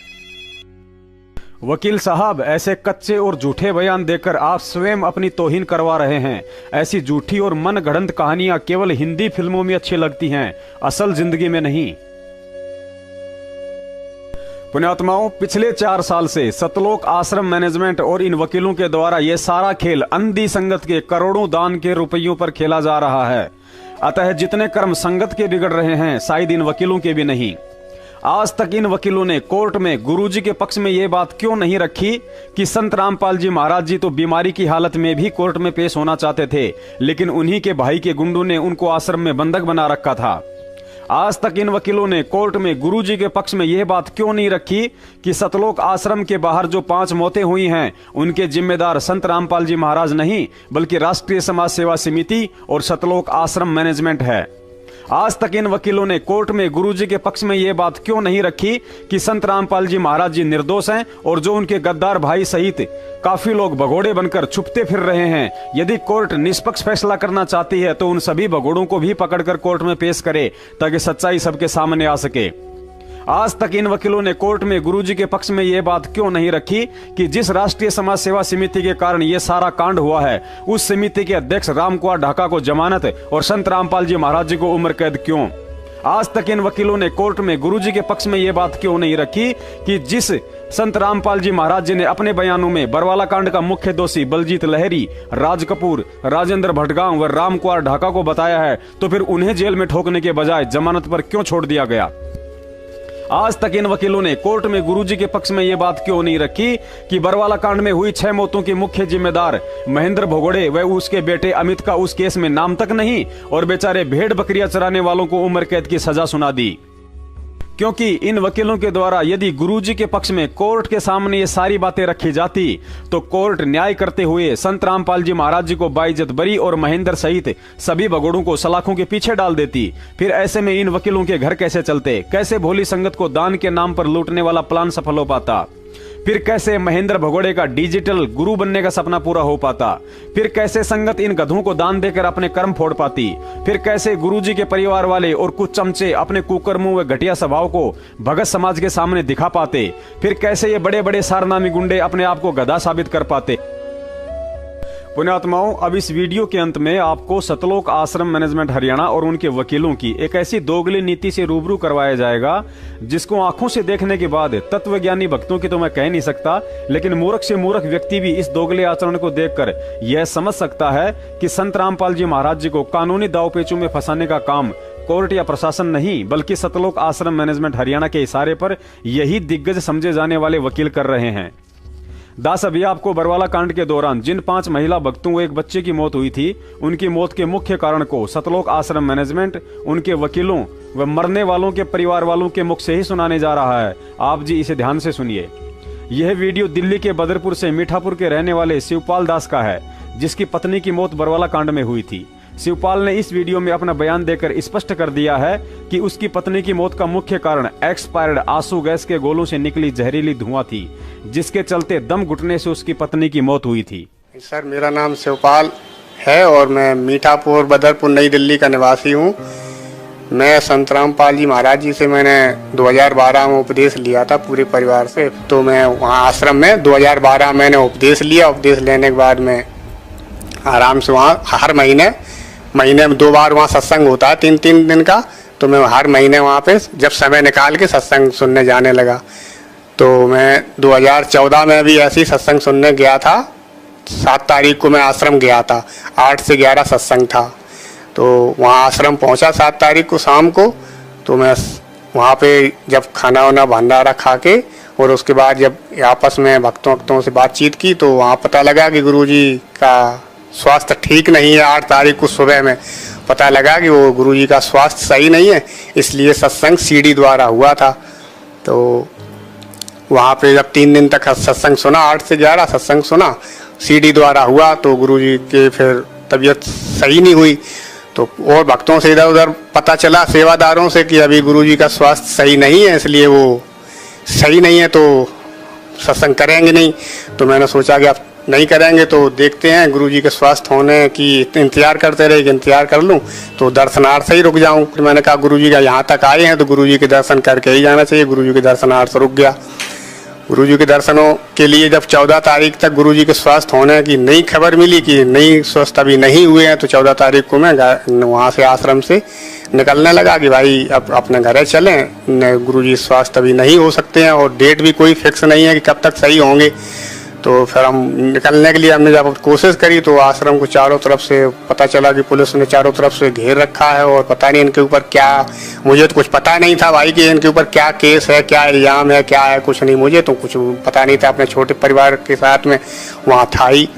वकील साहब, ऐसे कच्चे और झूठे बयान देकर आप स्वयं अपनी तौहीन करवा रहे हैं। ऐसी झूठी और मन गढ़ंत कहानियां केवल हिंदी फिल्मों में अच्छी लगती हैं, असल जिंदगी में नहीं। पुण्यात्माओं, पिछले 4 साल से सतलोक आश्रम मैनेजमेंट और इन वकीलों के द्वारा यह सारा खेल अंधी संगत के करोड़ों दान के रुपयों पर खेला जा रहा है। अतः जितने कर्म संगत के बिगड़ रहे हैं, शायद इन वकीलों के भी नहीं। आज तक इन वकीलों ने कोर्ट में गुरुजी के पक्ष में यह बात क्यों नहीं रखी कि संत रामपाल जी महाराज जी तो बीमारी की हालत में भी कोर्ट में पेश होना चाहते थे, लेकिन उन्हीं के भाई के गुंडों ने उनको आश्रम में बंधक बना रखा था। आज तक इन वकीलों ने कोर्ट में गुरुजी के पक्ष में यह बात क्यों नहीं रखी कि सतलोक आश्रम के बाहर जो 5 मौतें हुई हैं, उनके जिम्मेदार संत रामपाल जी महाराज नहीं बल्कि राष्ट्रीय समाज सेवा समिति और सतलोक आश्रम मैनेजमेंट है। आज तक इन वकीलों ने कोर्ट में गुरुजी के पक्ष में यह बात क्यों नहीं रखी कि संत रामपाल जी महाराज जी निर्दोष हैं और जो उनके गद्दार भाई सहित काफी लोग भगोड़े बनकर छुपते फिर रहे हैं। यदि कोर्ट निष्पक्ष फैसला करना चाहती है तो उन सभी भगोड़ों को भी पकड़कर कोर्ट में पेश करे ताकि सच्चाई सबके सामने आ सके। आज तक इन वकीलों ने कोर्ट में गुरुजी के पक्ष में यह बात क्यों नहीं रखी कि जिस राष्ट्रीय समाज सेवा समिति के कारण यह सारा कांड हुआ है, उस समिति के अध्यक्ष रामकुमार ढाका को जमानत और संत रामपाल जी महाराज जी को उम्र कैद क्यों? आज तक इन वकीलों ने कोर्ट में गुरुजी के पक्ष में यह बात क्यों नहीं रखी कि जिस संत रामपाल जी महाराज जी ने अपने बयानों में बरवाला कांड का मुख्य दोषी बलजीत लहरी, राज कपूर, राजेंद्र भटगांव व रामकुमार ढाका को बताया है, तो फिर उन्हें जेल में ठोकने के बजाय जमानत पर क्यों छोड़ दिया गया? आज तक इन वकीलों ने कोर्ट में गुरुजी के पक्ष में यह बात क्यों नहीं रखी कि बरवाला कांड में हुई 6 मौतों के मुख्य जिम्मेदार महेंद्र भगोड़े व उसके बेटे अमित का उस केस में नाम तक नहीं और बेचारे भेड़ बकरियां चराने वालों को उम्र कैद की सजा सुना दी? क्योंकि इन वकीलों के द्वारा यदि गुरुजी के पक्ष में कोर्ट के सामने ये सारी बातें रखी जाती तो कोर्ट न्याय करते हुए संत रामपाल जी महाराज जी को बाइज्जत बरी और महेंद्र सहित सभी भगोड़ों को सलाखों के पीछे डाल देती। फिर ऐसे में इन वकीलों के घर कैसे चलते? कैसे भोली संगत को दान के नाम पर लूटने वाला प्लान सफल हो पाता? फिर कैसे महेंद्र भगोड़े का डिजिटल गुरु बनने का सपना पूरा हो पाता, फिर कैसे संगत इन गधों को दान देकर अपने कर्म फोड़ पाती, फिर कैसे गुरुजी के परिवार वाले और कुछ चमचे अपने कुकर्मों व घटिया स्वभाव को भगत समाज के सामने दिखा पाते, फिर कैसे ये बड़े बड़े सारनामी गुंडे अपने आप को गधा साबित कर पाते। पुण्यात्माओं, अब इस वीडियो के अंत में आपको सतलोक आश्रम मैनेजमेंट हरियाणा और उनके वकीलों की एक ऐसी दोगली नीति से रूबरू करवाया जाएगा जिसको आंखों से देखने के बाद तत्वज्ञानी भक्तों की तो मैं कह नहीं सकता, लेकिन मूर्ख से मूर्ख व्यक्ति भी इस दोगले आचरण को देखकर यह समझ सकता है कि संत रामपाल जी महाराज जी को कानूनी दावपेचों में फंसाने का काम कोर्ट या प्रशासन नहीं बल्कि सतलोक आश्रम मैनेजमेंट हरियाणा के इशारे पर यही दिग्गज समझे जाने वाले वकील कर रहे हैं। दास अभी आपको बरवाला कांड के दौरान जिन 5 महिला भक्तों व एक बच्चे की मौत हुई थी, उनकी मौत के मुख्य कारण को सतलोक आश्रम मैनेजमेंट, उनके वकीलों व मरने वालों के परिवार वालों के मुख से ही सुनाने जा रहा है। आप जी इसे ध्यान से सुनिए। यह वीडियो दिल्ली के बदरपुर से मीठापुर के रहने वाले शिवपाल दास का है, जिसकी पत्नी की मौत बरवाला कांड में हुई थी। शिवपाल ने इस वीडियो में अपना बयान देकर स्पष्ट कर दिया है कि उसकी पत्नी की मौत का मुख्य कारण एक्सपायर्ड आंसू गैस के गोलों से निकली जहरीली धुआं थी, जिसके चलते दम घुटने से उसकी पत्नी की मौत हुई थी। सर, मेरा नाम शिवपाल है और मैं मीठापुर बदरपुर नई दिल्ली का निवासी हूँ। मैं संत रामपाल जी महाराज जी से मैंने 2012 में उपदेश लिया था पूरे परिवार से। तो मैं वहाँ आश्रम में 2012 मैंने उपदेश लिया। उपदेश लेने के बाद मैं आराम से वहाँ हर महीने में 2 बार वहाँ सत्संग होता है 3-3 दिन का। तो मैं हर महीने वहाँ पे जब समय निकाल के सत्संग सुनने जाने लगा। तो मैं 2014 में भी ऐसे ही सत्संग सुनने गया था। 7 तारीख को मैं आश्रम गया था, 8 से 11 सत्संग था। तो वहाँ आश्रम पहुँचा 7 तारीख को शाम को। तो मैं वहाँ पे जब खाना वाना भंडारा खा के और उसके बाद जब आपस में भक्तों से बातचीत की तो वहाँ पता लगा कि गुरुजी का स्वास्थ्य ठीक नहीं है। 8 तारीख को सुबह में पता लगा कि वो गुरुजी का स्वास्थ्य सही नहीं है, इसलिए सत्संग सीडी द्वारा हुआ था। तो वहाँ पे जब 3 दिन तक सत्संग सुना, 8 से 11 सत्संग सुना, सीडी द्वारा हुआ। तो गुरुजी के फिर तबीयत सही नहीं हुई। तो और भक्तों से इधर उधर पता चला, सेवादारों से, कि अभी गुरुजी का स्वास्थ्य सही नहीं है, इसलिए वो सही नहीं है तो सत्संग करेंगे नहीं। तो मैंने सोचा कि अब नहीं करेंगे तो देखते हैं, गुरुजी के स्वास्थ्य होने की इंतजार करते रहे कि इंतजार कर लूं तो दर्शनार्थ ही रुक जाऊं। फिर मैंने कहा गुरुजी का यहाँ तक आए हैं तो गुरुजी के दर्शन करके ही जाना चाहिए। गुरुजी के दर्शनार्थ रुक गया। गुरुजी के दर्शनों के लिए जब 14 तारीख तक गुरुजी के स्वास्थ्य होने की नई खबर मिली कि नहीं स्वस्थ अभी नहीं हुए हैं, तो 14 तारीख को मैं वहाँ से आश्रम से निकलने लगा कि भाई अब अपने घर चलें, गुरुजी स्वास्थ्य अभी नहीं हो सकते हैं और डेट भी कोई फिक्स नहीं है कि कब तक सही होंगे। तो फिर हम निकलने के लिए हमने जब कोशिश करी तो आश्रम को चारों तरफ से पता चला कि पुलिस ने चारों तरफ से घेर रखा है और पता नहीं इनके ऊपर क्या, मुझे तो कुछ पता नहीं था भाई कि इनके ऊपर क्या केस है, क्या इल्जाम है, क्या है, कुछ नहीं, मुझे तो कुछ पता नहीं था। अपने छोटे परिवार के साथ में वहाँ था ही।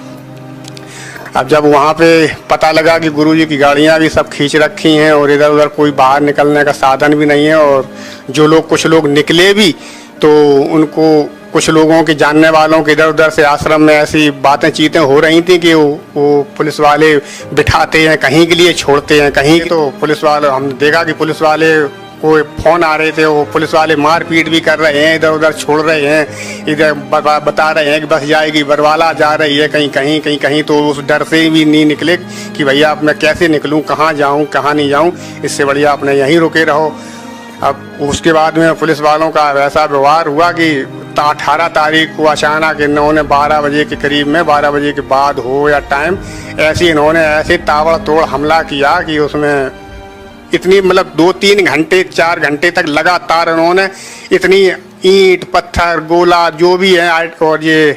अब जब वहाँ पे पता लगा कि गुरुजी की गाड़ियाँ भी सब खींच रखी हैं और इधर उधर कोई बाहर निकलने का साधन भी नहीं है, और जो लोग कुछ लोग निकले भी तो उनको कुछ लोगों के जानने वालों के इधर उधर से आश्रम में ऐसी बातें चीतें हो रही थी कि वो पुलिस वाले बिठाते हैं, कहीं के लिए छोड़ते हैं कहीं। तो पुलिस वाले, हमने देखा कि पुलिस वाले को फोन आ रहे थे, वो पुलिस वाले मारपीट भी कर रहे हैं, इधर उधर छोड़ रहे हैं, इधर बता रहे हैं कि बस जाएगी, बरवाला जा रही है, कहीं। तो उस डर से भी नहीं निकले कि भैया अब मैं कैसे निकलूं, कहाँ जाऊं कहाँ नहीं जाऊं, इससे बढ़िया अपने यहीं रुके रहो। अब उसके बाद में पुलिस वालों का वैसा व्यवहार हुआ कि 18 तारीख को अचानक इन्होंने 12 बजे के करीब में, 12 बजे के बाद हो या टाइम, ऐसे इन्होंने ऐसे ताबड़तोड़ हमला किया कि उसमें इतनी मतलब 2-3 घंटे 4 घंटे तक लगातार इन्होंने इतनी ईंट पत्थर गोला जो भी है और ये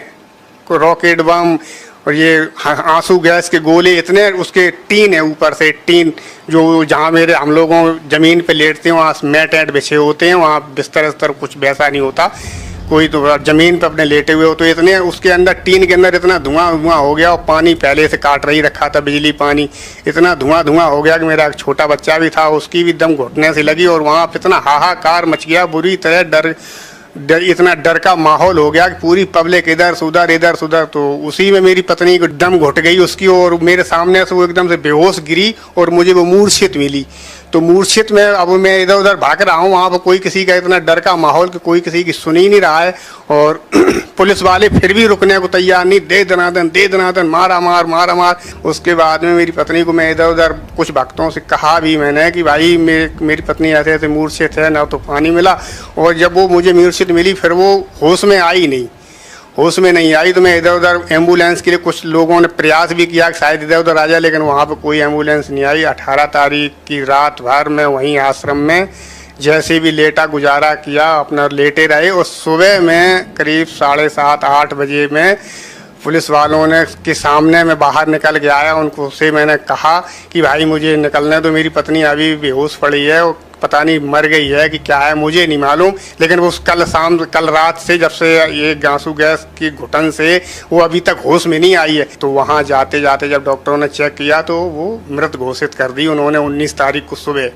रॉकेट बम और ये आंसू गैस के गोले इतने, उसके टीन है ऊपर से, टीन जो जहाँ हम लोगों जमीन पे लेटते हैं वहाँ मैट बिछे होते हैं, वहाँ बिस्तर कुछ वैसा नहीं होता, कोई तो जमीन पे अपने लेटे हुए हो। तो इतने उसके अंदर टीन के अंदर इतना धुआं हो गया और पानी पहले से काट रही रखा था, बिजली पानी, इतना धुआं हो गया कि मेरा एक छोटा बच्चा भी था, उसकी भी दम घुटने से लगी और वहाँ पे इतना हाहाकार मच गया, बुरी तरह इतना डर का माहौल हो गया कि पूरी पब्लिक इधर सुधर। तो उसी में मेरी पत्नी को दम घुट गई उसकी, और मेरे सामने से वो एकदम से बेहोश गिरी और मुझे वो मूर्छित मिली। तो मूर्छित में अब मैं इधर उधर भाग रहा हूँ, वहाँ पर कोई किसी का इतना डर का माहौल कि कोई किसी की सुन ही नहीं रहा है। और पुलिस वाले फिर भी रुकने को तैयार नहीं, दे दनादन मारा मार। उसके बाद में मेरी पत्नी को मैं इधर उधर कुछ भक्तों से कहा भी मैंने कि भाई मेरी पत्नी ऐसे ऐसे मूर्छित है, ना तो पानी मिला। और जब वो मुझे मूर्छित मिली फिर वो होश में नहीं आई। तो मैं इधर उधर एम्बुलेंस के लिए कुछ लोगों ने प्रयास भी किया कि शायद इधर उधर आ जाए, लेकिन वहाँ पर कोई एम्बुलेंस नहीं आई। 18 तारीख की रात भर मैं वहीं आश्रम में जैसे भी लेटा गुजारा किया, अपना लेटे रहे। और सुबह में करीब 7:30-8 बजे में पुलिस वालों ने के सामने मैं बाहर निकल के आया। उनको से मैंने कहा कि भाई मुझे निकलने दो, मेरी पत्नी अभी बेहोश पड़ी है और पता नहीं मर गई है कि क्या है, मुझे नहीं मालूम। लेकिन वो कल रात से जब से ये गांसू गैस की घुटन से वो अभी तक होश में नहीं आई है। तो वहाँ जाते जाते जब डॉक्टरों ने चेक किया तो वो मृत घोषित कर दी उन्होंने। 19 तारीख को सुबह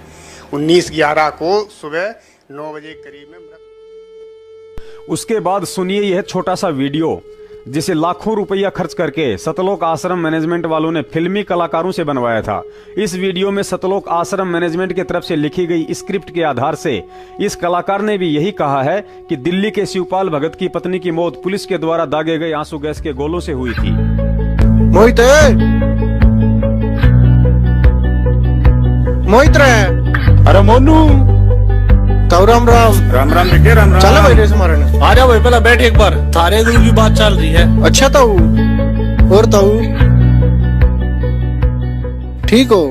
19/11 को सुबह 9 बजे करीब में मृत। उसके बाद सुनिए यह छोटा सा वीडियो जिसे लाखों रुपया खर्च करके सतलोक आश्रम मैनेजमेंट वालों ने फिल्मी कलाकारों से बनवाया था। इस वीडियो में सतलोक आश्रम मैनेजमेंट की तरफ से लिखी गई स्क्रिप्ट के आधार से इस कलाकार ने भी यही कहा है कि दिल्ली के शिवपाल भगत की पत्नी की मौत पुलिस के द्वारा दागे गए आंसू गैस के गोलों से हुई थी। मोहित अरे मोनू तो राम बेटे राम। चलो भाई रेस मारने आ जाओ भाई, पहले बैठ एक बार, थारे गुरु की बात चल रही है। अच्छा ताऊ और ताऊ ठीक हो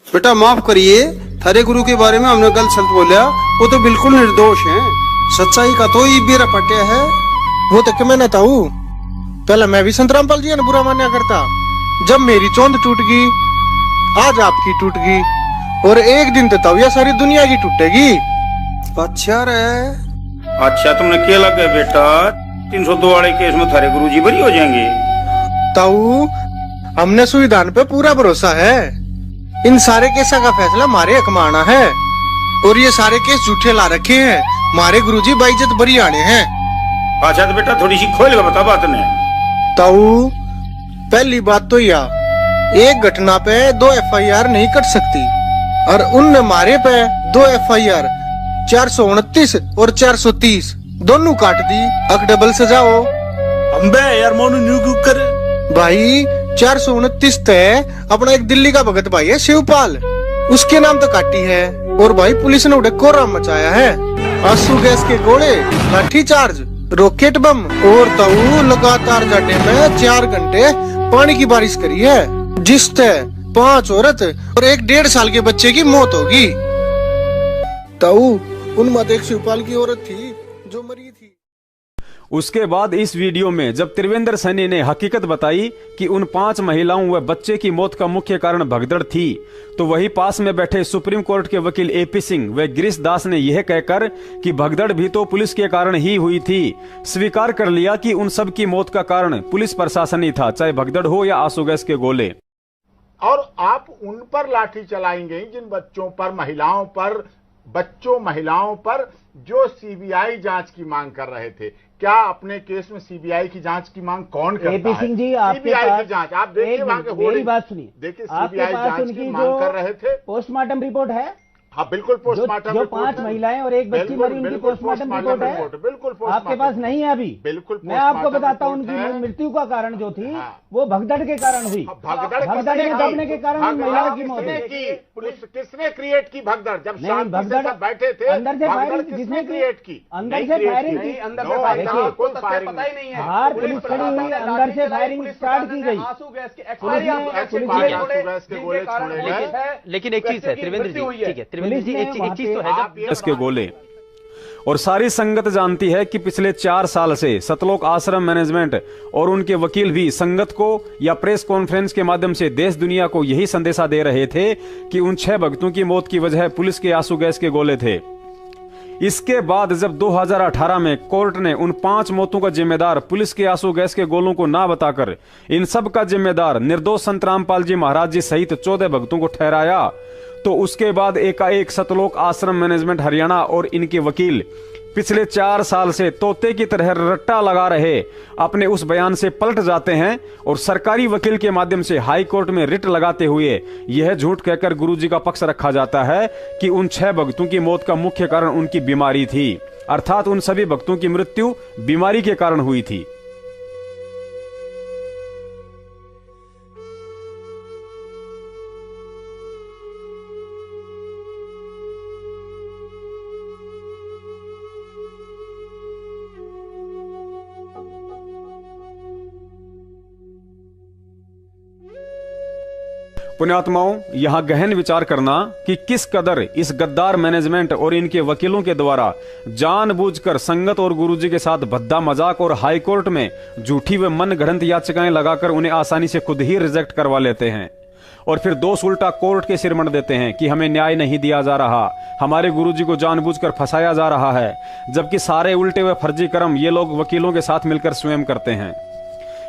बेटा? माफ करिए, थारे गुरु के बारे में हमने गलत सलत बोला, वो तो बिल्कुल निर्दोष हैं। सच्चाई का तो ये बेरा पटिया है। वो तो मैं ना ताऊ, पहले मैं भी संत रामपाल जी ने बुरा माना करता। जब मेरी चौंध टूट गई, आज आपकी टूट गई, और एक दिन तो ताऊ ये सारी दुनिया की टूटेगी। अच्छा रे, अच्छा तुमने क्या लगा बेटा? 302 वाले केस में थारे गुरुजी बरी हो जाएंगे। ताऊ हमने संविधान पे पूरा भरोसा है। इन सारे केसा का फैसला हमारे हक में आना है, और ये सारे केस झूठे ला रखे हैं। हमारे गुरुजी बाइज्जत बरी आने हैं। अच्छा तो बेटा थोड़ी सी खोल के बता बात ने। ताऊ पहली बात तो यह, एक घटना पे 2 FIR नहीं कट सकती, और उनने मारे पे 2 FIR 429 और 430 दोनों काट दी। अक डबल सजाओ। अम्बे यार मोनू न्यू क्यों कर भाई? 429 तय अपना एक दिल्ली का भगत भाई है शिवपाल, उसके नाम तो काटी है। और भाई पुलिस ने उड़े कोहराम मचाया है। आंसू गैस के गोले, लाठी चार्ज, रॉकेट बम, और ताऊ लगातार जाटे में 4 घंटे पानी की बारिश करी है, जिससे 5 औरत और एक 1.5 साल के बच्चे की मौत होगी। ताऊ उनमें एक शिवपाल की औरत थी जो मरी थी। उसके बाद इस वीडियो में जब त्रिवेंद्र सैनी ने हकीकत बताई कि उन 5 महिलाओं व बच्चे की मौत का मुख्य कारण भगदड़ थी, तो वही पास में बैठे सुप्रीम कोर्ट के वकील AP सिंह व गिरीश दास ने यह कहकर कि भगदड़ भी तो पुलिस के कारण ही हुई थी, स्वीकार कर लिया कि उन सब की मौत का कारण पुलिस प्रशासन ही था, चाहे भगदड़ हो या आंसू गैस के गोले। और आप उन पर लाठी चलाएंगे जिन बच्चों पर, महिलाओं पर जो सीबीआई जांच की मांग कर रहे थे। क्या अपने केस में सीबीआई की जांच की मांग कौन करता है? AP सिंह जी, सीबीआई की जांच आप देखिए, वहां के मेरी बात सुनिए। देखिए सीबीआई जांच की मांग कर रहे थे। पोस्टमार्टम रिपोर्ट है। हाँ बिल्कुल पोस्टमार्टम जो 5 महिलाएं और एक बच्ची मरी, उनकी पोस्टमार्टम रिपोर्ट है। बिल्कुल आपके पास नहीं है अभी? बिल्कुल मैं आपको बताता हूँ, उनकी मृत्यु का कारण जो थी वो भगदड़ के कारण हुई। भगदड़ में दबने के कारण महिलाओं की मौत हुई। किसने क्रिएट की भगदड़? जब भगदड़ बैठे थे अंदर से फायरिंग किसने क्रिएट की? अंदर से फायरिंग की। अंदर से फायरिंग पता ही नहीं है। बाहर पुलिस खड़ी हुई, अंदर से फायरिंग स्टार्ट की गई। लेकिन एक चीज है त्रिवेंद्र जी, ठीक है त्रिवेंद्र जी, एक चीज तो है इसके गोले। और सारी संगत जानती है कि पिछले 4 साल से सतलोक आश्रम मैनेजमेंट और उनके वकील भी संगत को या प्रेस कॉन्फ्रेंस के माध्यम से देश दुनिया को यही संदेशा दे रहे थे कि उन 6 भक्तों की मौत की वजह पुलिस के आंसू गैस के गोले थे। इसके बाद जब 2018 में कोर्ट ने उन 5 मौतों का जिम्मेदार पुलिस के आंसू गैस के गोलों को ना बताकर इन सब का जिम्मेदार निर्दोष संत रामपाल जी महाराज जी सहित 14 भक्तों को ठहराया, तो उसके बाद एकाएक सतलोक आश्रम मैनेजमेंट हरियाणा और इनके वकील पिछले 4 साल से तोते की तरह रट्टा लगा रहे अपने उस बयान से पलट जाते हैं और सरकारी वकील के माध्यम से हाई कोर्ट में रिट लगाते हुए यह झूठ कहकर गुरुजी का पक्ष रखा जाता है कि उन 6 भक्तों की मौत का मुख्य कारण उनकी बीमारी थी, अर्थात उन सभी भक्तों की मृत्यु बीमारी के कारण हुई थी। पुण्यात्माओं, यहां गहन विचार करना कि किस कदर इस गद्दार मैनेजमेंट और इनके वकीलों के द्वारा जानबूझकर संगत और गुरुजी के साथ भद्दा मजाक और हाई कोर्ट में झूठी व मन गढ़ंत याचिकाएं लगाकर उन्हें आसानी से खुद ही रिजेक्ट करवा लेते हैं और फिर दोष उल्टा कोर्ट के सिर मढ़ देते हैं कि हमें न्याय नहीं दिया जा रहा, हमारे गुरुजी को जानबूझकर फंसाया जा रहा है, जबकि सारे उल्टे व फर्जी कर्म ये लोग वकीलों के साथ मिलकर स्वयं करते हैं।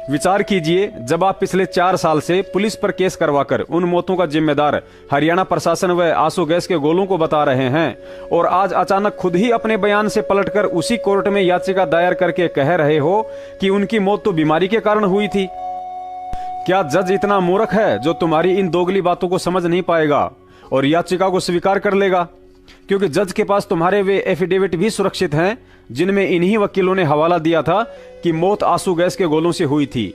विचार कीजिए, जब आप पिछले 4 साल से पुलिस पर केस करवाकर उन मौतों का जिम्मेदार हरियाणा प्रशासन व आंसू गैस के गोलों को बता रहे हैं और आज अचानक खुद ही अपने बयान से पलटकर उसी कोर्ट में याचिका दायर करके कह रहे हो कि उनकी मौत तो बीमारी के कारण हुई थी। क्या जज इतना मूर्ख है जो तुम्हारी इन दोगली बातों को समझ नहीं पाएगा और याचिका को स्वीकार कर लेगा? क्योंकि जज के पास तुम्हारे वे एफिडेविट भी सुरक्षित हैं जिनमें इन्हीं वकीलों ने हवाला दिया था कि मौत आंसू गैस के गोलों से हुई थी,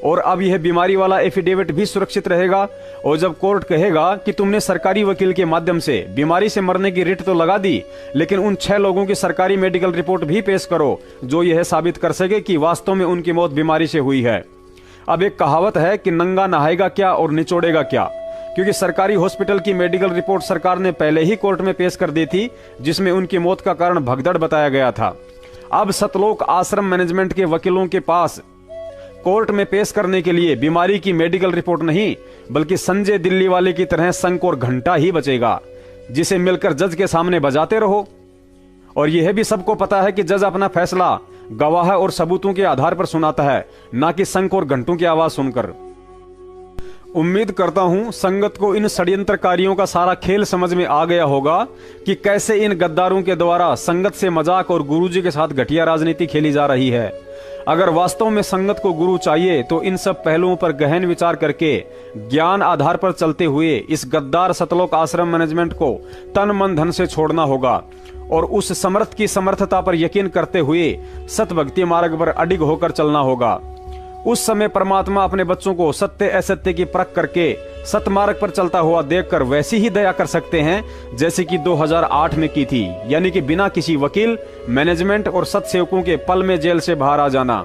और अब यह बीमारी वाला एफिडेविट भी सुरक्षित रहेगा। और जब कोर्ट कहेगा कि तुमने सरकारी वकील के माध्यम से बीमारी से मरने की रिट तो लगा दी, लेकिन उन 6 लोगों की सरकारी मेडिकल रिपोर्ट भी पेश करो जो यह साबित कर सके कि वास्तव में उनकी मौत बीमारी से हुई है। अब एक कहावत है कि नंगा नहाएगा क्या और निचोड़ेगा क्या, क्योंकि सरकारी हॉस्पिटल की मेडिकल रिपोर्ट सरकार ने पहले ही कोर्ट में पेश कर दी थी जिसमें उनकी मौत का कारण भगदड़ बताया गया था। अब सतलोक आश्रम मैनेजमेंट के वकीलों के पास कोर्ट में पेश करने के लिए बीमारी की मेडिकल रिपोर्ट नहीं बल्कि संजय दिल्ली वाले की तरह शंख और घंटा ही बचेगा, जिसे मिलकर जज के सामने बजाते रहो। और यह भी सबको पता है कि जज अपना फैसला गवाह और सबूतों के आधार पर सुनाता है, ना कि शंख और घंटों की आवाज सुनकर। उम्मीद करता हूं संगत को इन षड्यंत्रकारियों का सारा खेल समझ में आ गया होगा कि कैसे इन गद्दारों के द्वारा संगत से मजाक और गुरुजी के साथ घटिया राजनीति खेली जा रही है। अगर वास्तव में संगत को गुरु चाहिए तो इन सब पहलुओं पर गहन विचार करके ज्ञान आधार पर चलते हुए इस गद्दार सतलोक आश्रम मैनेजमेंट को तन मन धन से छोड़ना होगा और उस समर्थ की समर्थता पर यकीन करते हुए सत भक्ति मार्ग पर अडिग होकर चलना होगा। उस समय परमात्मा अपने बच्चों को सत्य असत्य की परख करके सतमार्ग पर चलता हुआ देखकर वैसी ही दया कर सकते हैं जैसे कि 2008 में की थी, यानी कि बिना किसी वकील, मैनेजमेंट और सत्सेवकों के पल में जेल से बाहर आ जाना।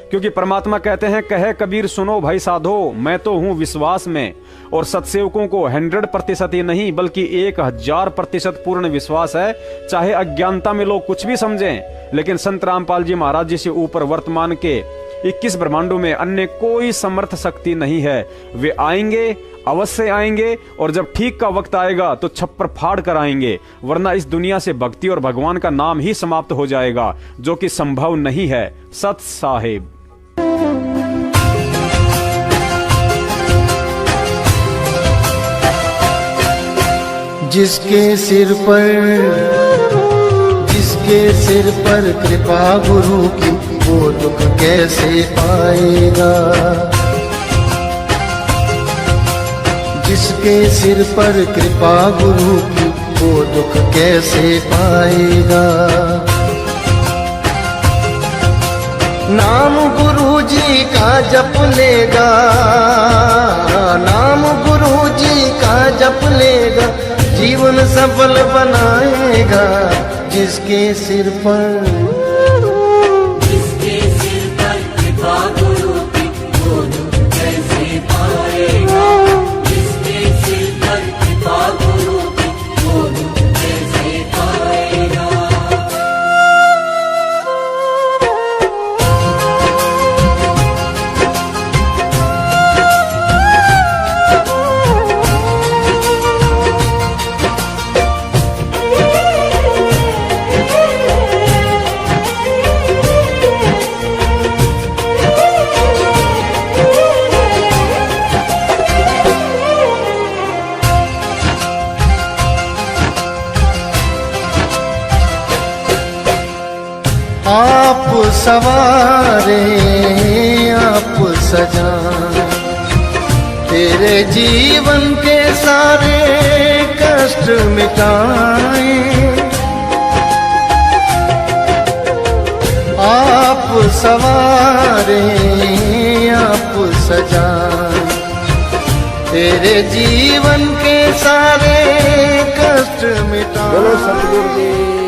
क्योंकि परमात्मा कहते हैं, कहे कबीर सुनो भाई साधो, मैं तो हूं विश्वास में। और सत्सेवकों को 100% ही नहीं बल्कि 1000% पूर्ण विश्वास है, चाहे अज्ञानता में लोग कुछ भी समझें। लेकिन संत रामपाल जी महाराज जी से ऊपर वर्तमान के 21 ब्रह्मांडों में अन्य कोई समर्थ शक्ति नहीं है। वे आएंगे, अवश्य आएंगे, और जब ठीक का वक्त आएगा तो छप्पर फाड़ कर आएंगे, वरना इस दुनिया से भक्ति और भगवान का नाम ही समाप्त हो जाएगा, जो कि संभव नहीं है। सत साहिब। जिसके सिर पर कृपा गुरु की, वो दुख कैसे पाएगा। जिसके सिर पर कृपा गुरु की, वो दुख कैसे पाएगा। नाम गुरु जी का जप लेगा, नाम गुरु जी का जप लेगा, जीवन सफल बनाएगा। जिसके सिर पर कृपा गुरु की, वो दुख कैसे पाएगा। जिसके सिर पर कृपा गुरु की, वो दुख कैसे पाएगा। आप सवारे आप सजाए, तेरे जीवन के सारे कष्ट मिटाए। आप सवारे आप सजाए, तेरे जीवन के सारे कष्ट मिटाए। बोलो सतगुरु जी